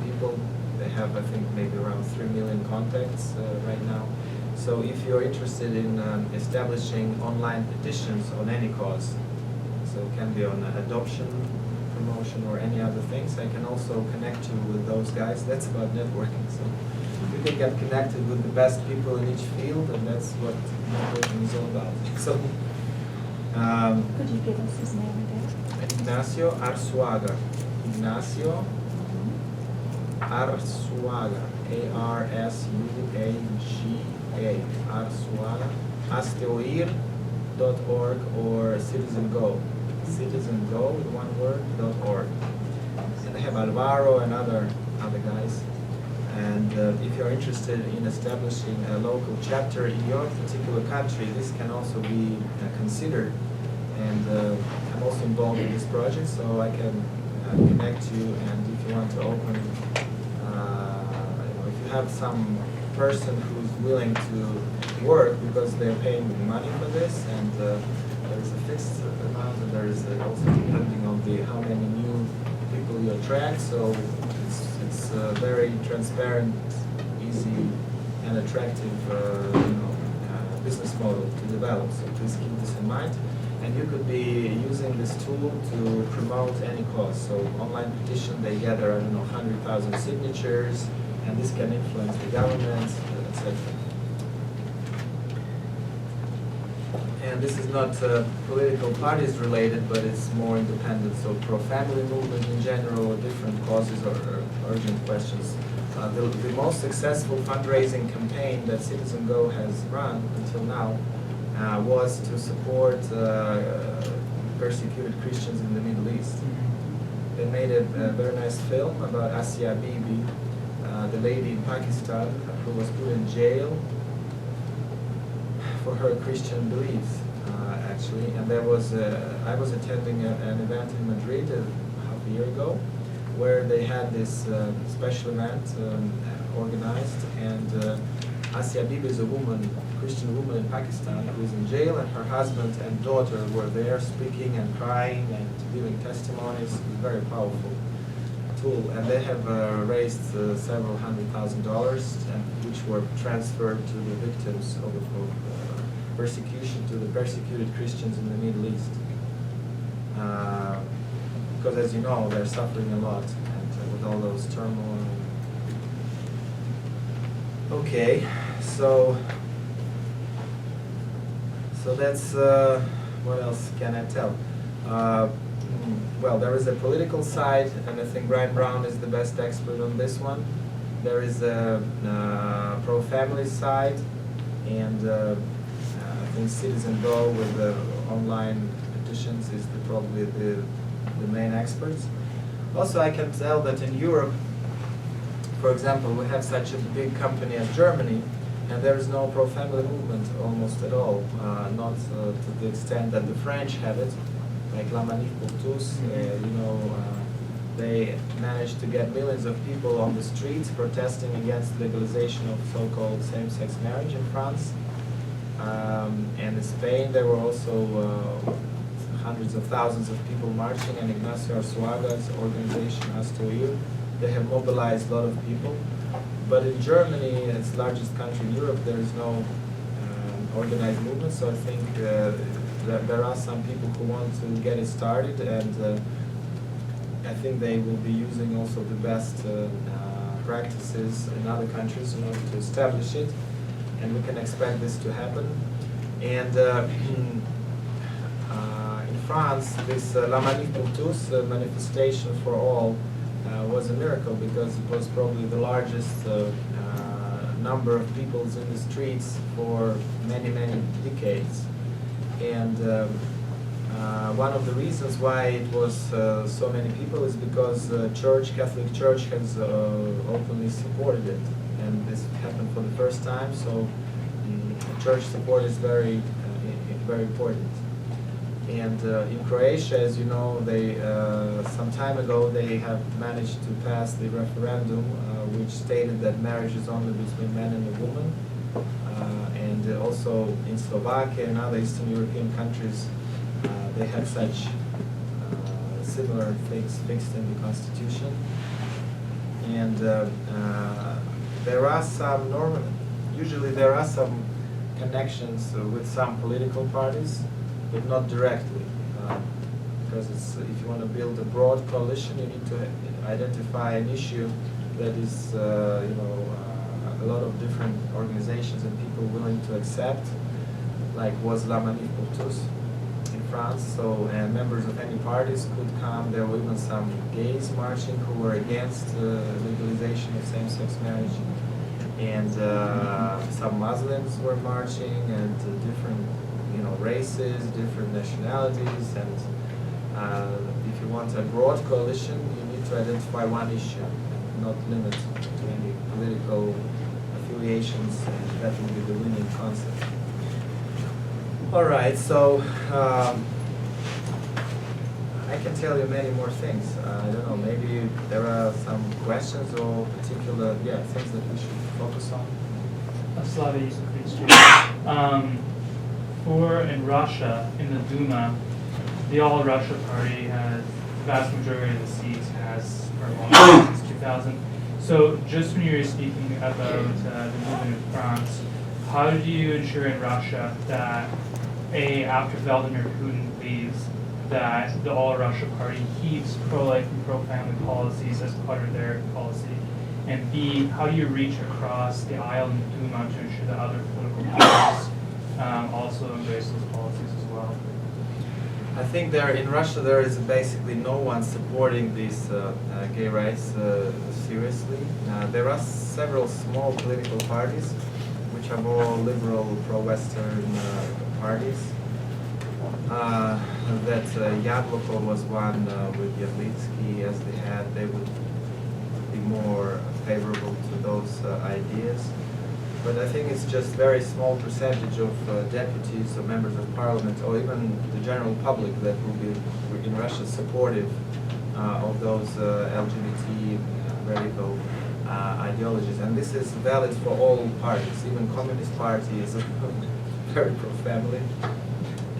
people. They have, I think, maybe around 3 million contacts right now. So if you're interested in establishing online petitions on any cause, so it can be on adoption, promotion or any other things, I can also connect you with those guys. That's about networking. So you can get connected with the best people in each field, and that's what networking is all about. So, Could you give us his name again? Ignacio Arzuaga. Ignacio Arzuaga. Arsuaga. Arzuaga. Asteoir.org or Citizen Go. Citizen Go with one word, .org. And they have Alvaro and other guys. And if you're interested in establishing a local chapter in your particular country, this can also be considered. And I'm also involved in this project, so I can connect you. And if you want to open, if you have some person who's willing to work because they're paying money for this, and there is a fixed amount, and there is also depending on how many new people you attract. So it's a very transparent, easy, and attractive business model to develop. So please keep this in mind. And you could be using this tool to promote any cause. So online petition, they gather, 100,000 signatures, and this can influence the government, etc. And this is not political parties related, but it's more independent. So pro-family movement in general, or different causes or urgent questions. The most successful fundraising campaign that Citizen Go has run until now was to support persecuted Christians in the Middle East. They made a very nice film about Asia Bibi, the lady in Pakistan who was put in jail for her Christian beliefs, actually. And there was I was attending an event in Madrid half a year ago, where they had this special event organized, and Asia Bibi is a woman, Christian woman in Pakistan, who is in jail, and her husband and daughter were there speaking and crying and giving testimonies. It was a very powerful tool, and they have raised several $100,000, which were transferred to the victims of persecution, to the persecuted Christians in the Middle East. Because as you know, they're suffering a lot, and with all those turmoil. Okay, so that's, what else can I tell? Well, there is a political side, and I think Brian Brown is the best expert on this one. There is a pro-family side, and I think Citizen Go with the online petitions is probably the main experts. Also, I can tell that in Europe, for example, we have such a big company as Germany, and there is no pro-family movement almost at all, not to the extent that the French have it, like La Manif pour tous. They managed to get millions of people on the streets protesting against legalization of so-called same-sex marriage in France. And in Spain, there were also hundreds of thousands of people marching, and Ignacio Arzuaga's organization, Astoir, they have mobilized a lot of people. But in Germany, its largest country in Europe, there is no organized movement, so I think there are some people who want to get it started, and I think they will be using also the best practices in other countries in order to establish it, and we can expect this to happen. And in France, this La Manif pour tous, manifestation for all, was a miracle, because it was probably the largest number of people in the streets for many, many decades. And one of the reasons why it was so many people is because the Catholic Church has openly supported it, and this happened for the first time. So church support is very important. And in Croatia, as you know, they some time ago they have managed to pass the referendum, which stated that marriage is only between man and a woman. And also in Slovakia and other Eastern European countries, they have such similar things fixed in the constitution. And there are some usually there are some connections with some political parties, but not directly. because if you want to build a broad coalition, you need to identify an issue that is, a lot of different organizations and people willing to accept, like was La Manif pour tous in France. So members of any parties could come. There were even some gays marching who were against legalization of same-sex marriage, and some Muslims were marching, and different races, different nationalities. And if you want a broad coalition, you need to identify one issue, not limit to any political affiliations, and that will be the winning concept. All right, so I can tell you many more things. I don't know, maybe there are some questions or particular things that we should focus on. Slava Yusufovich. For in Russia, in the Duma, the All Russia Party has the vast majority of the seats, has for a long time, since 2000. So just when you were speaking about the movement in France, how do you ensure in Russia that after Vladimir Putin leaves, that the All Russia Party keeps pro-life and pro-family policies as part of their policy? And B, how do you reach across the aisle in the Duma to ensure that other political parties also embrace those policies as well? I think in Russia there is basically no one supporting these gay rights seriously. There are several small political parties which are more liberal, pro-Western parties. That Yabloko was one with Yavlitsky as the head. They would be more favorable to those ideas. But I think it's just very small percentage of deputies or members of parliament or even the general public that will be in Russia supportive of those LGBT radical ideologies. And this is valid for all parties. Even Communist Party is very pro-family.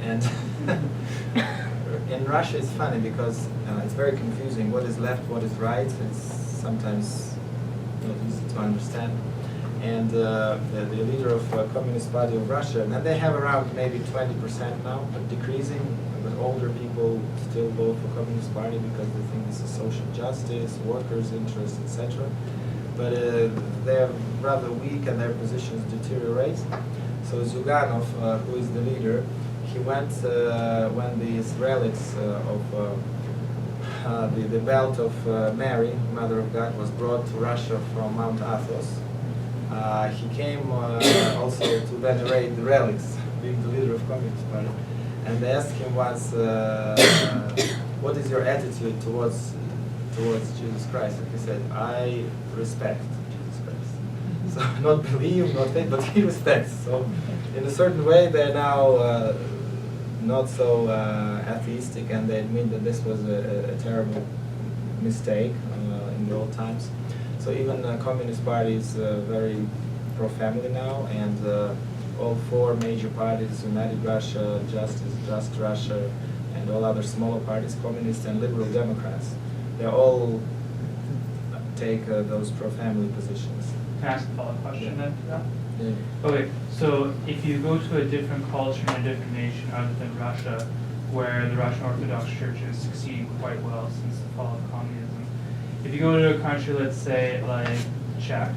And in Russia it's funny because it's very confusing. What is left, what is right, it's sometimes not easy to understand. And the leader of Communist Party of Russia, and they have around maybe 20% now, but decreasing, but older people still vote for Communist Party because they think this is social justice, workers' interests, etc. But they're rather weak and their positions deteriorate. So Zyuganov, who is the leader, he went when the Israelites of the belt of Mary, Mother of God, was brought to Russia from Mount Athos. He came also to venerate the relics, being the leader of Communist Party. And they asked him once, what is your attitude towards Jesus Christ? And he said, I respect Jesus Christ. So not believe, not faith, but he respects. So in a certain way, they're now not so atheistic, and they admit that this was a terrible mistake in the old times. So even the Communist Party is very pro-family now, and all four major parties, United Russia, Justice, Just Russia, and all other smaller parties, Communist and Liberal Democrats, they all take those pro-family positions. Can I ask a follow-up question then? Yeah. Okay, so if you go to a different culture and a different nation other than Russia, where the Russian Orthodox Church is succeeding quite well since the fall of communism, if you go to a country, let's say like Czech,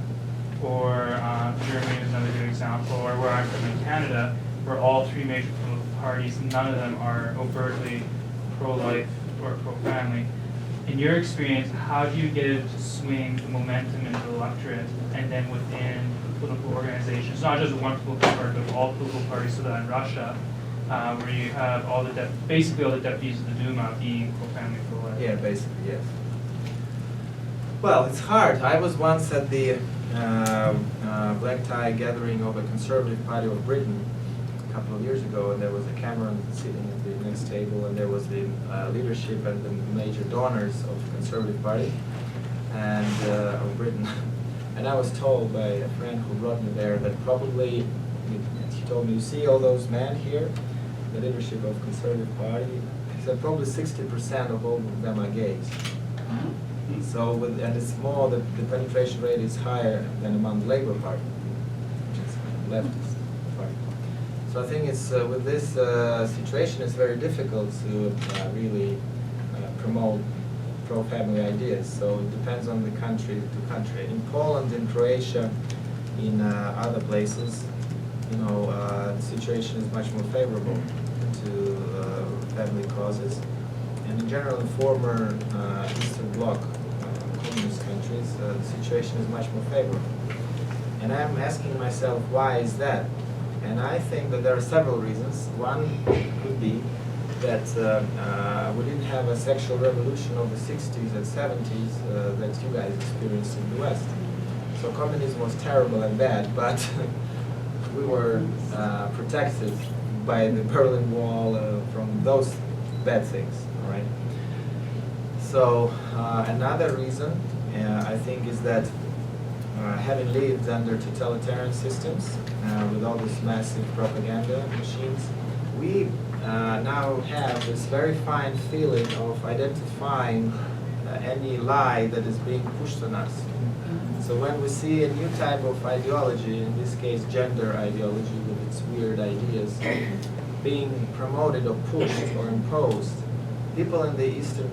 or Germany is another good example, or where I'm from in Canada, where all three major political parties, none of them are overtly pro-life or pro-family. In your experience, how do you get it to swing the momentum in the electorate and then within political organizations, not just one political party, but all political parties, so that in Russia, where you have basically all the deputies of the Duma being pro-family, pro-life? Yeah, basically, yes. Well, it's hard. I was once at the black tie gathering of a Conservative Party of Britain a couple of years ago, and there was a Cameron sitting at the next table, and there was the leadership and the major donors of the Conservative Party and of Britain. And I was told by a friend who brought me there that probably, he told me, you see all those men here, the leadership of Conservative Party, he said probably 60% of all of them are gays. So, and it's more, the penetration rate is higher than among the Labour Party, which is leftist party. So I think it's with this situation, it's very difficult to really promote pro-family ideas. So it depends on the country to country. In Poland, in Croatia, in other places, you know, the situation is much more favorable to family causes. And in general, in former Eastern Bloc communist countries, the situation is much more favorable. And I'm asking myself, why is that? And I think that there are several reasons. One could be that we didn't have a sexual revolution of the 60s and 70s that you guys experienced in the West. So communism was terrible and bad, but we were protected by the Berlin Wall from those bad things, all right? So another reason, I think, is that having lived under totalitarian systems with all these massive propaganda machines, we now have this very fine feeling of identifying any lie that is being pushed on us. So when we see a new type of ideology, in this case gender ideology with its weird ideas, being promoted or pushed or imposed, people in the Eastern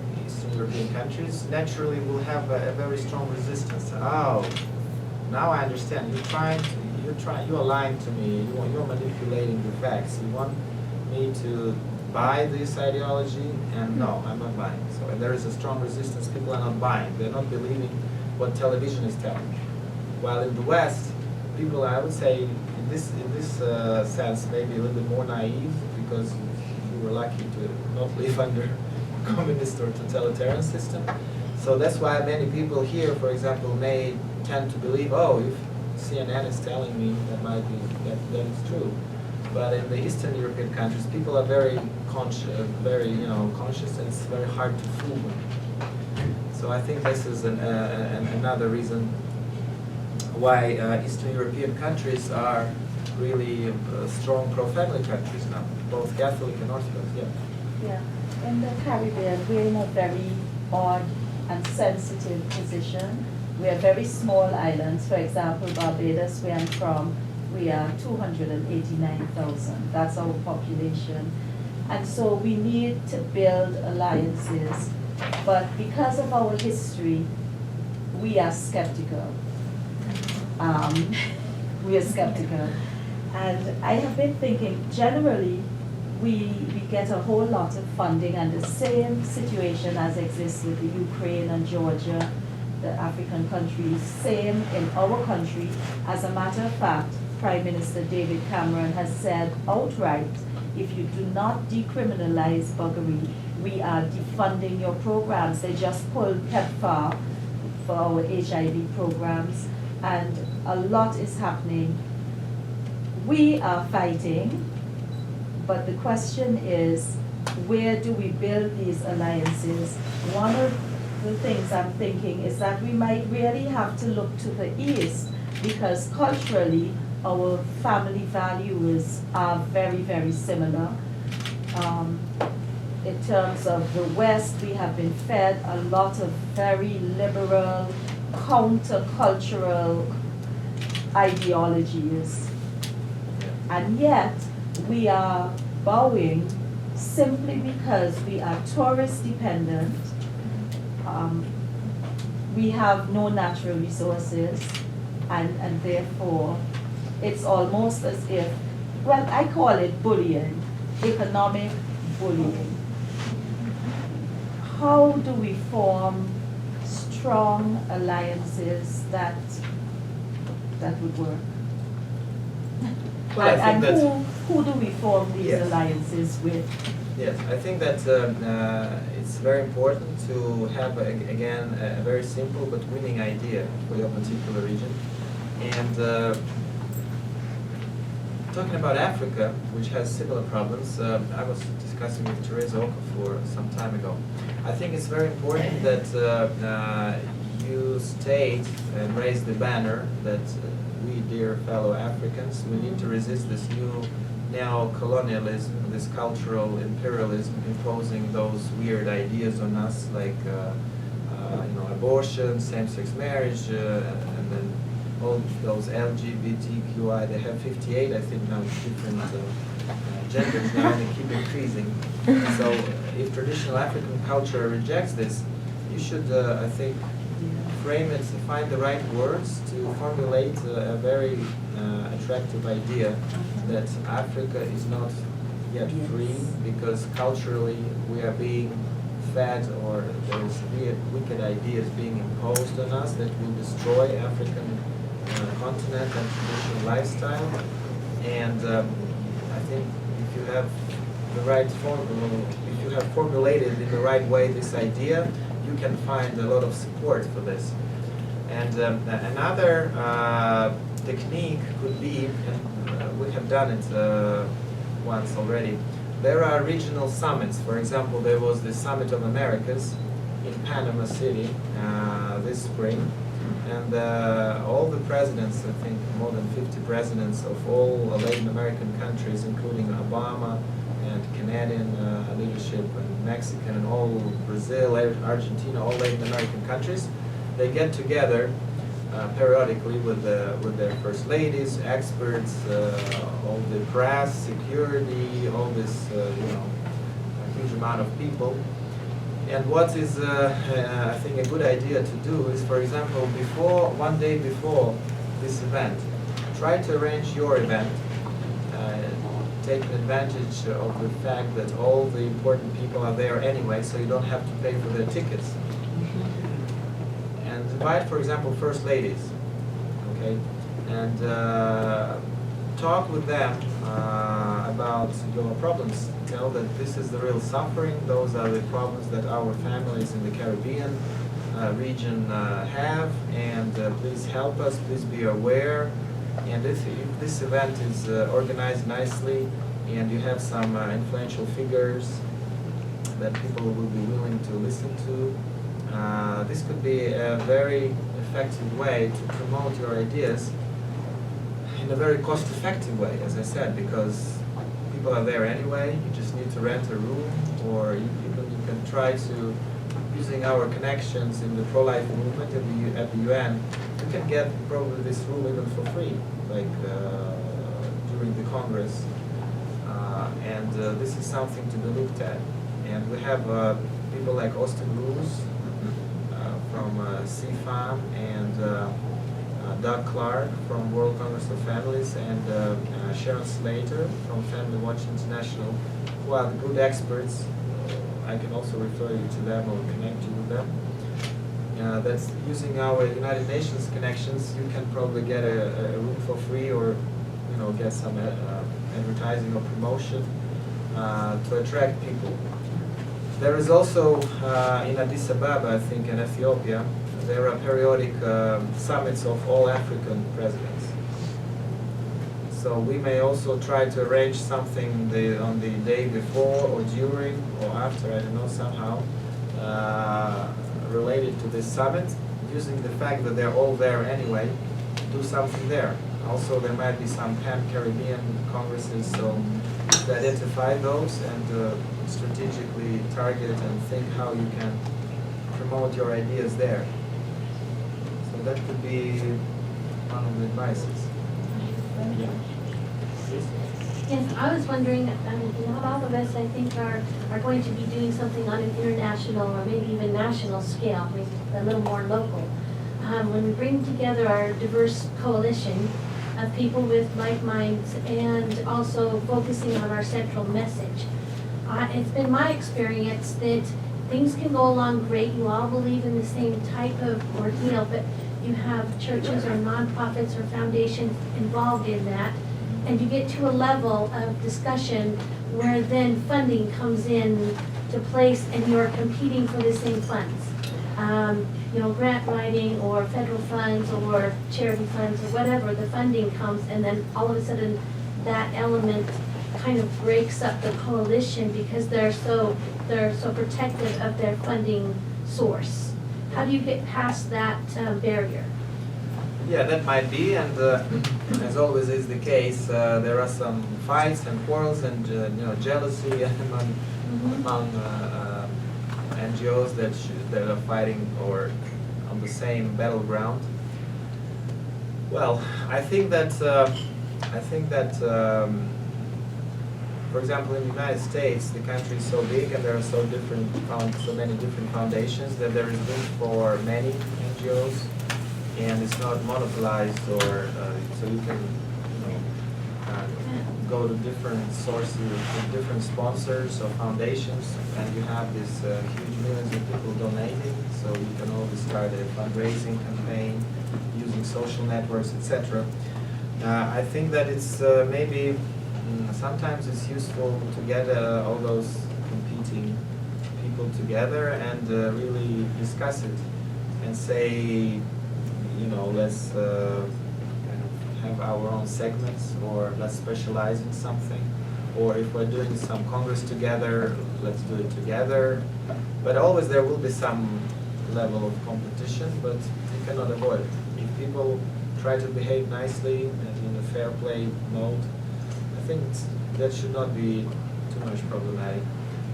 European countries naturally will have a very strong resistance. Oh, now I understand. You're lying to me. You're manipulating the facts. You want me to buy this ideology, and no, I'm not buying. So there is a strong resistance. People are not buying. They're not believing what television is telling. While in the West, people, I would say, in this sense, maybe a little bit more naive, because you were lucky to not live under communist or totalitarian system. So that's why many people here, for example, may tend to believe, oh, if CNN is telling me, that might be that is true. But in the Eastern European countries, people are very conscious, and it's very hard to fool them. So I think this is another reason why Eastern European countries are really strong pro-family countries now, both Catholic and Orthodox. Yeah. Yeah. In the Caribbean, we're in a very odd and sensitive position. We are very small islands. For example, Barbados, where I'm from, we are 289,000. That's our population. And so we need to build alliances. But because of our history, we are skeptical. We are skeptical. And I have been thinking, generally, we get a whole lot of funding, and the same situation as exists with the Ukraine and Georgia, the African countries, same in our country. As a matter of fact, Prime Minister David Cameron has said outright, if you do not decriminalize buggery, we are defunding your programs. They just pulled PEPFAR for our HIV programs, and a lot is happening. We are fighting, but the question is, where do we build these alliances? One of the things I'm thinking is that we might really have to look to the East, because culturally, our family values are very, very similar. In terms of the West, we have been fed a lot of very liberal, countercultural ideologies. And yet, we are bowing simply because we are tourist dependent. We have no natural resources, and therefore, it's almost as if, well, I call it bullying, economic bullying. How do we form strong alliances that would work? Well, I think and who do we form these Yes. alliances with? Yes, I think that it's very important to have, again, a very simple but winning idea for your particular region. And talking about Africa, which has similar problems, I was discussing with Teresa Okafor some time ago. I think it's very important that you state and raise the banner that we, dear fellow Africans, we need to resist this new neo-colonialism, this cultural imperialism imposing those weird ideas on us, like abortion, same-sex marriage, and then all those LGBTQI, they have 58, I think now, different genders now, and they keep increasing. So if traditional African culture rejects this, you should, I think, frame it, find the right words to formulate a very attractive idea that Africa is not yet free because culturally we are being fed, or there's wicked ideas being imposed on us that will destroy African continent and traditional lifestyle. And I think if you have the right if you have formulated in the right way this idea, you can find a lot of support for this. And another technique could be, and we have done it once already, there are regional summits. For example, there was the Summit of Americas in Panama City this spring, and all the presidents, I think more than 50 presidents of all Latin American countries, including Obama and Canadian leadership and Mexican and all Brazil, Argentina, all Latin American countries, they get together periodically with their first ladies, experts, all the press, security, all this, a huge amount of people. And what is, I think, a good idea to do is, for example, one day before this event, try to arrange your event, taking advantage of the fact that all the important people are there anyway, so you don't have to pay for their tickets. And invite, for example, first ladies, okay, and talk with them about your problems. Tell that this is the real suffering, those are the problems that our families in the Caribbean region have, and please help us, please be aware. And if this event is organized nicely and you have some influential figures that people will be willing to listen to, this could be a very effective way to promote your ideas in a very cost-effective way, as I said, because people are there anyway. You just need to rent a room, or you can try to, using our connections in the pro-life movement at the UN, you can get probably this room even for free, like during the Congress. And this is something to be looked at. And we have people like Austin Roos from CFAM, and Doug Clark from World Congress of Families, and Sharon Slater from Family Watch International, who are good experts. I can also refer you to them or connect you with them. That's using our United Nations connections. You can probably get a room for free, or get some advertising or promotion to attract people. There is also in Addis Ababa, I think, in Ethiopia, there are periodic summits of all African presidents. So we may also try to arrange something on the day before or during or after, I don't know, somehow related to this summit, using the fact that they're all there anyway, do something there. Also, there might be some pan-Caribbean congresses, so to identify those and strategically target and think how you can promote your ideas there. So that could be one of the advices. Yeah. Yes, I was wondering, not all of us, I think, are going to be doing something on an international or maybe even national scale, maybe a little more local. When we bring together our diverse coalition of people with like minds and also focusing on our central message, it's been my experience that things can go along great. You all believe in the same type of ordeal, but you have churches or nonprofits or foundations involved in that, and you get to a level of discussion where then funding comes in to place and you're competing for the same funds. Grant writing or federal funds or charity funds or whatever, the funding comes, and then all of a sudden that element kind of breaks up the coalition because they're so protective of their funding source. How do you get past that barrier? Yeah, that might be, and as always is the case, there are some fights and quarrels and jealousy among NGOs that are fighting or on the same battleground. Well, I think that for example, in the United States, the country is so big and there are so many different foundations that there is room for many NGOs, and it's not monopolized, or so you can go to different sources, to different sponsors or foundations, and you have this huge millions of people donating. So you can always start a fundraising campaign using social networks, etc. I think that it's maybe sometimes it's useful to get all those competing people together and really discuss it and say, let's kind of have our own segments, or let's specialize in something, or if we're doing some congress together, let's do it together. But always there will be some level of competition, but you cannot avoid it. If people try to behave nicely and in a fair play mode, I think that should not be too much problematic.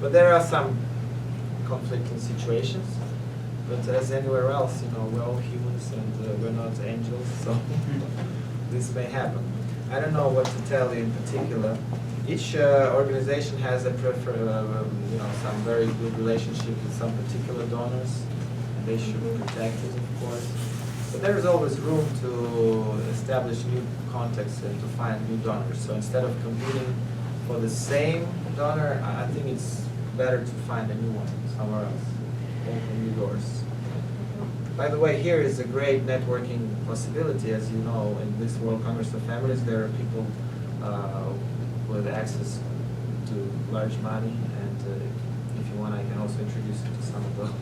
But there are some conflicting situations. But as anywhere else, we're all humans and we're not angels, so this may happen. I don't know what to tell you in particular. Each organization has a some very good relationship with some particular donors, and they should protect it, of course. But there is always room to establish new contacts and to find new donors. So instead of competing for the same donor, I think it's better to find a new one somewhere else. Open new doors. By the way, here is a great networking possibility. As you know, in this World Congress of Families, there are people with access to large money, and if you want, I can also introduce you to some of those.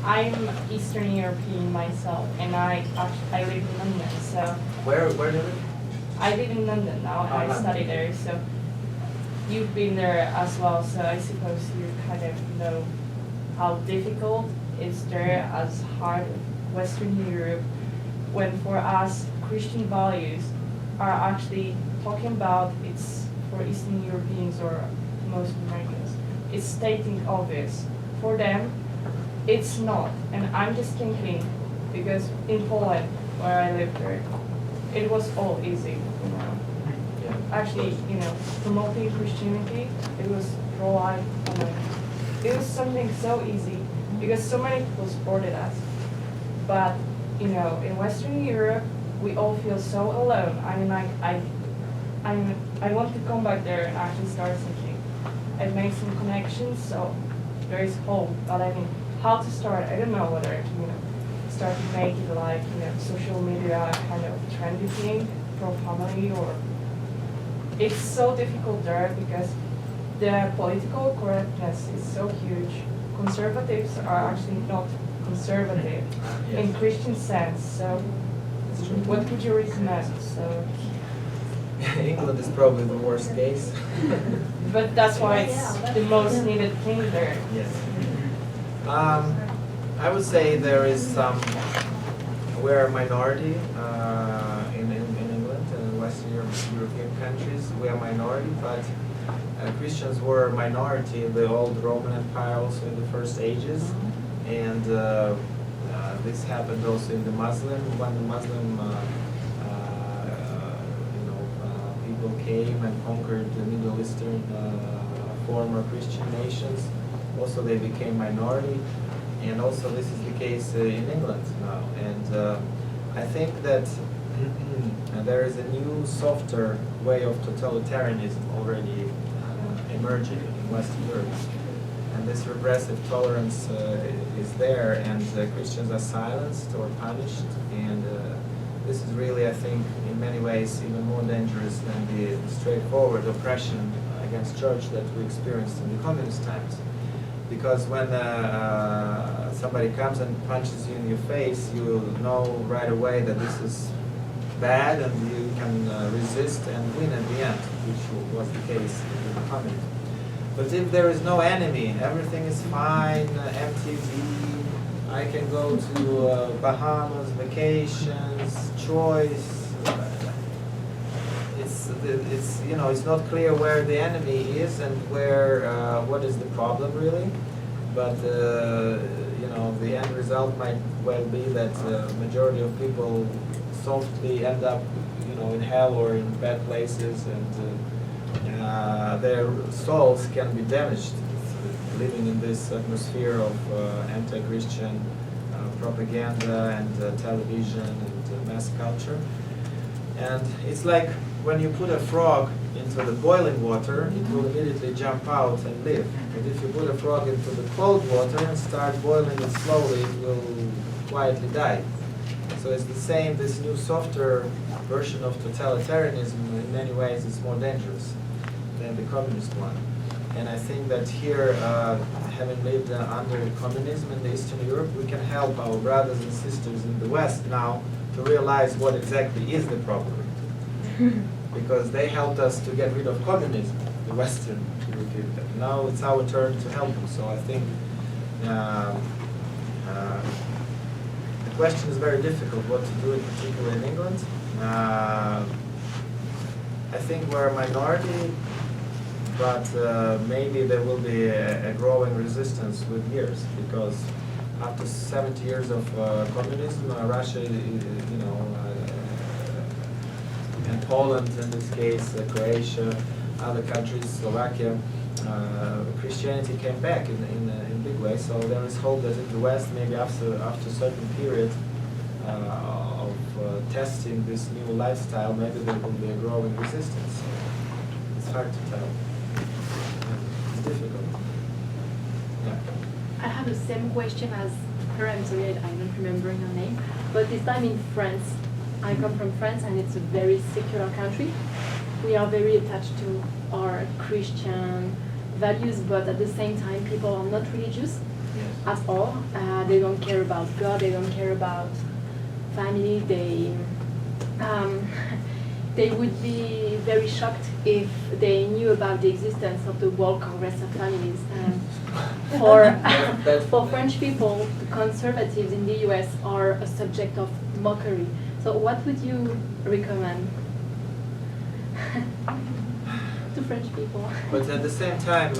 I'm Eastern European myself, and I live in London. So Where do you live? I live in London now, and I London. study there. So you've been there as well. So I suppose you kind of know how difficult is there as hard Western Europe, when for us Christian values are actually talking about it's for Eastern Europeans or most Americans. It's stating obvious. For them, it's not. And I'm just thinking, because in Poland, where I lived there, it was all easy, Yeah. Actually, promoting Christianity, it was pro-life. It was something so easy because so many people supported us. But, in Western Europe, we all feel so alone. I mean, I want to come back there and actually start something and make some connections, so there is hope. But I mean, how to start? I don't know whether to, start to make it like, social media kind of trendy thing, pro-family, or it's so difficult there because the political correctness is so huge. Conservatives are actually not conservative in Christian sense. So, That's true. what would you recommend? So, England is probably the worst case. but that's why it's the most needed thing there. Yes. I would say there is we're a minority in England and in Western European countries. We are a minority, but Christians were a minority in the old Roman Empire, also in the first ages, and this happened also in the Muslim, when the Muslim people came and conquered the Middle Eastern former Christian nations. Also, they became minority, and also this is the case in England now. And I think that there is a new, softer way of totalitarianism already emerging in Western Europe. And this repressive tolerance is there, and Christians are silenced or punished. And this is really, I think, in many ways even more dangerous than the straightforward oppression against church that we experienced in the communist times. Because when somebody comes and punches you in your face, you know right away that this is bad, and you can resist and win at the end, which was the case in the communism. But if there is no enemy, everything is fine, MTV, I can go to Bahamas, vacations, choice. It's not clear where the enemy is and where what is the problem really. But the end result might well be that majority of people softly end up, in hell or in bad places, and their souls can be damaged living in this atmosphere of anti-Christian propaganda and television and mass culture. And it's like when you put a frog into the boiling water, it will immediately jump out and live. But if you put a frog into the cold water and start boiling it slowly, it will quietly die. So it's the same, this new softer version of totalitarianism in many ways is more dangerous than the communist one. And I think that here, having lived under communism in Eastern Europe, we can help our brothers and sisters in the West now to realize what exactly is the problem. Because they helped us to get rid of communism, the Western European. Now it's our turn to help them. So I think the question is very difficult what to do, in particular in England. I think we're a minority, but maybe there will be a growing resistance with years, because after 70 years of communism, Russia, and Poland in this case, Croatia, other countries, Slovakia, Christianity came back in big way. So there is hope that in the West, maybe after a certain period of testing this new lifestyle, maybe there will be a growing resistance. It's hard to tell. It's difficult. Yeah. I have the same question as her. I'm sorry, I'm not remembering her name. But this time in France. I come from France, and it's a very secular country. We are very attached to our Christian values, but at the same time, people are not religious at all. They don't care about God. They don't care about family. They would be very shocked if they knew about the existence of the World Congress of Families. For French people, the conservatives in the US are a subject of mockery. So what would you recommend to French people? But at the same time,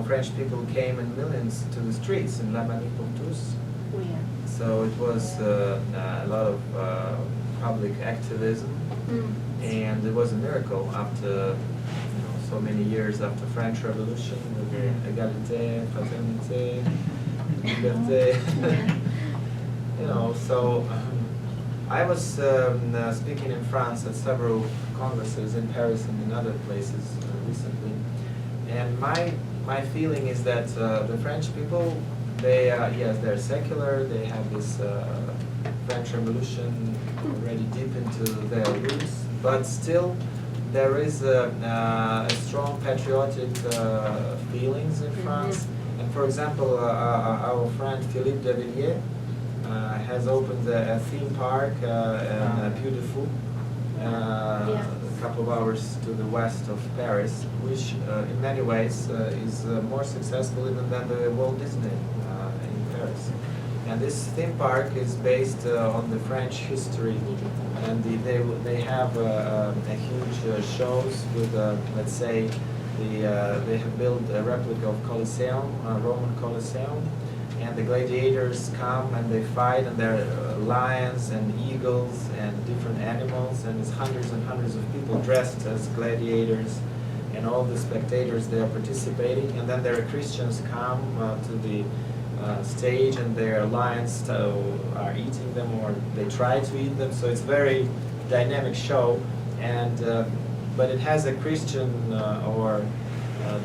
French people came in millions to the streets in La Manif pour tous. Oh, yeah. So it was a lot of public activism, and it was a miracle after so many years after French Revolution with the égalité, fraternité, liberté. So. I was speaking in France at several congresses in Paris and in other places recently, and my feeling is that the French people, they're secular. They have this French Revolution already deep into their roots, but still there is a strong patriotic feelings in France. And for example, our friend Philippe de Villiers has opened a theme park in Beautiful, a couple of hours to the west of Paris, which in many ways is more successful even than the Walt Disney in Paris. And this theme park is based on the French history, and they have huge shows with, let's say, they have built a replica of Colosseum, Roman Colosseum. And the gladiators come and they fight, and there are lions and eagles and different animals, and it's hundreds and hundreds of people dressed as gladiators, and all the spectators, they are participating. And then there are Christians come to the stage, and their lions are eating them, or they try to eat them. So it's a very dynamic show, and but it has a Christian or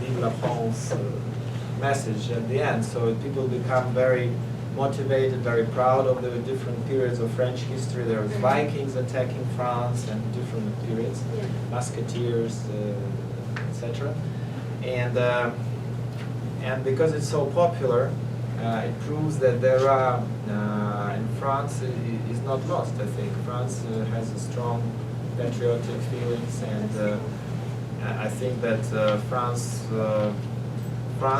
Vive la France message at the end, so people become very motivated, very proud of the different periods of French history. There was Vikings attacking France and different periods, musketeers, etc. And because it's so popular, it proves that there are in France is not lost. I think France has a strong patriotic feelings, and I think that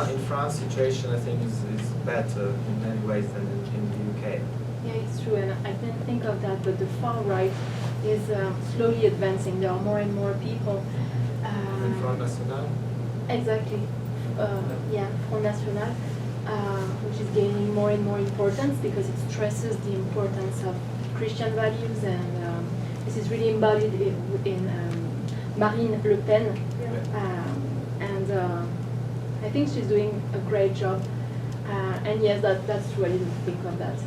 in France situation, I think, is better in many ways than in the UK. Yeah, it's true, and I didn't think of that, but the far right is slowly advancing. There are more and more people. In Front National? Exactly. Front National. which is gaining more and more importance because it stresses the importance of Christian values, and this is really embodied in Marine Le Pen. And I think she's doing a great job. And yes, that's true. I didn't think of that.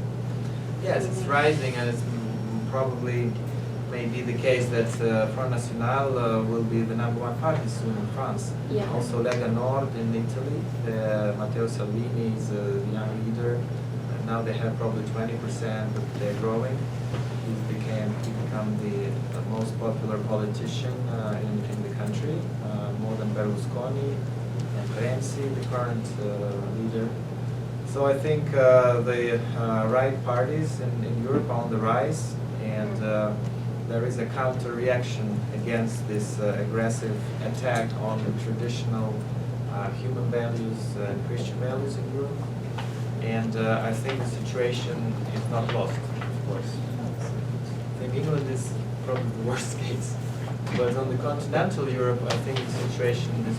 Yes, it's rising, and it's probably maybe the case that Front National will be the #1 party soon in France. Yeah. Also Lega Nord in Italy, Matteo Salvini is the young leader. And now they have probably 20%, but they're growing. He became the most popular politician in the country, more than Berlusconi and Renzi, the current leader. So I think the right parties in Europe are on the rise, and there is a counter-reaction against this aggressive attack on the traditional human values and Christian values in Europe. And I think the situation is not lost, of course. I think England is probably the worst case. But on the continental Europe, I think the situation is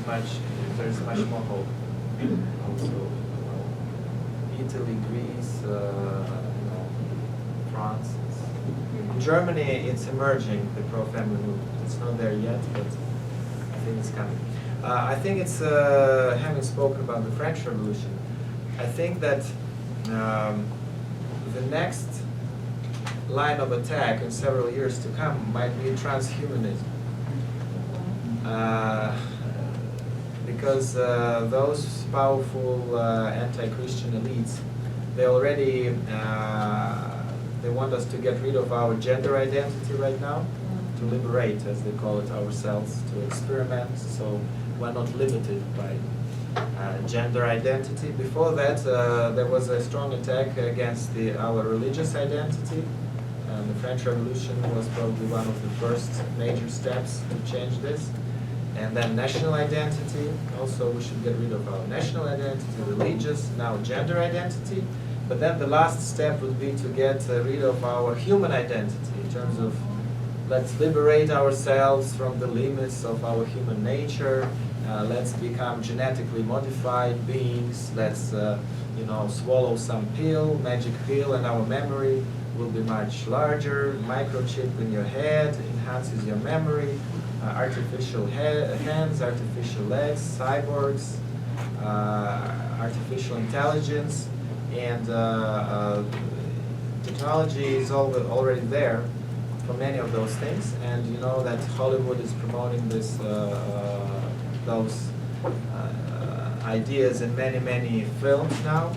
there's much more hope. Also, Italy, Greece, France. Germany, it's emerging, the pro-family movement. It's not there yet, but I think it's coming. I think it's, having spoken about the French Revolution, I think that the next line of attack in several years to come might be transhumanism. Because those powerful anti-Christian elites, they already they want us to get rid of our gender identity right now, to liberate, as they call it, ourselves, to experiment. So we're not limited by gender identity. Before that, there was a strong attack against our religious identity. The French Revolution was probably one of the first major steps to change this. And then national identity, also we should get rid of our national identity, religious, now gender identity. But then the last step would be to get rid of our human identity in terms of let's liberate ourselves from the limits of our human nature. Let's become genetically modified beings. Let's swallow some pill, magic pill, and our memory will be much larger. Microchip in your head enhances your memory. Artificial hands, artificial legs, cyborgs, artificial intelligence, and technology is already there for many of those things. And you know that Hollywood is promoting those ideas in many films now.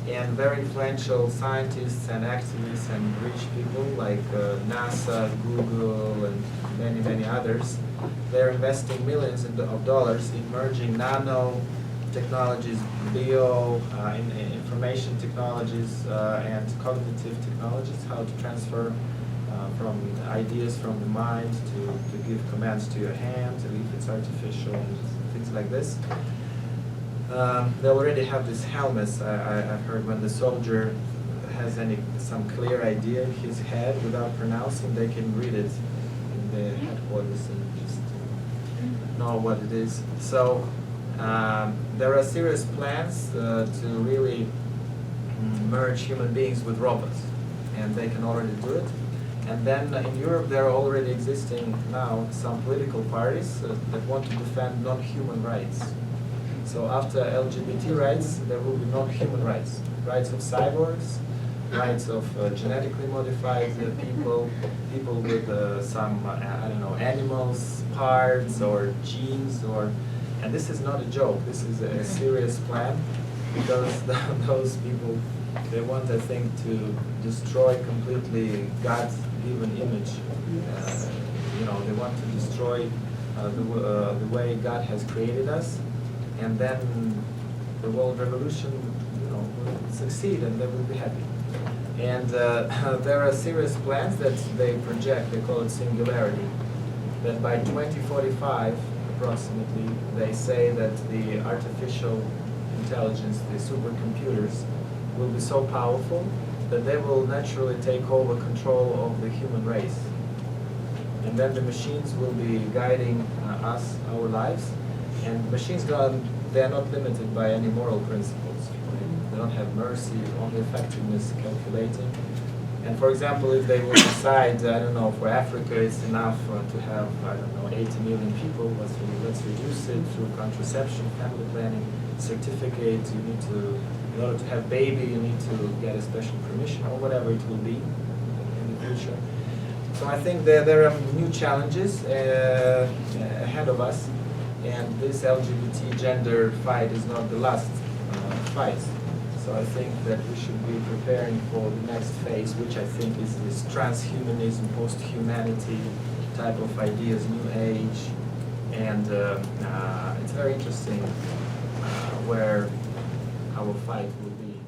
And very influential scientists and activists and rich people like NASA, Google, and many others, they're investing millions of dollars in merging nano technologies, information technologies, and cognitive technologies, how to transfer from ideas from the mind to give commands to your hand, if it's artificial, and things like this. They already have these helmets. I've heard when the soldier has some clear idea in his head without pronouncing, they can read it in the headquarters and just know what it is. So there are serious plans to really merge human beings with robots, and they can already do it. And then in Europe there are already existing now some political parties that want to defend non-human rights. So after LGBT rights, there will be non-human rights. Rights of cyborgs, rights of genetically modified people, people with some, animals, parts or genes, and this is not a joke, this is a serious plan, because those people, they want, I think, to destroy completely God's given image. They want to destroy the way God has created us. And then the world revolution, will succeed, and they will be happy. And there are serious plans that they project. They call it singularity. That by 2045, approximately, they say that the artificial intelligence, the supercomputers, will be so powerful that they will naturally take over control of the human race. And then the machines will be guiding us, our lives. And machines, they're not limited by any moral principles. They don't have mercy, only effectiveness calculating. And for example, if they will decide, I don't know, for Africa it's enough to have, I don't know, 80 million people, let's reduce it through contraception, family planning, certificate, you need to, in order to have baby, you need to get a special permission or whatever it will be in the future. So I think there are new challenges ahead of us, and this LGBT gender fight is not the last fight. So I think that we should be preparing for the next phase, which I think is this transhumanism, post-humanity type of ideas, new age, and it's very interesting where our fight will be.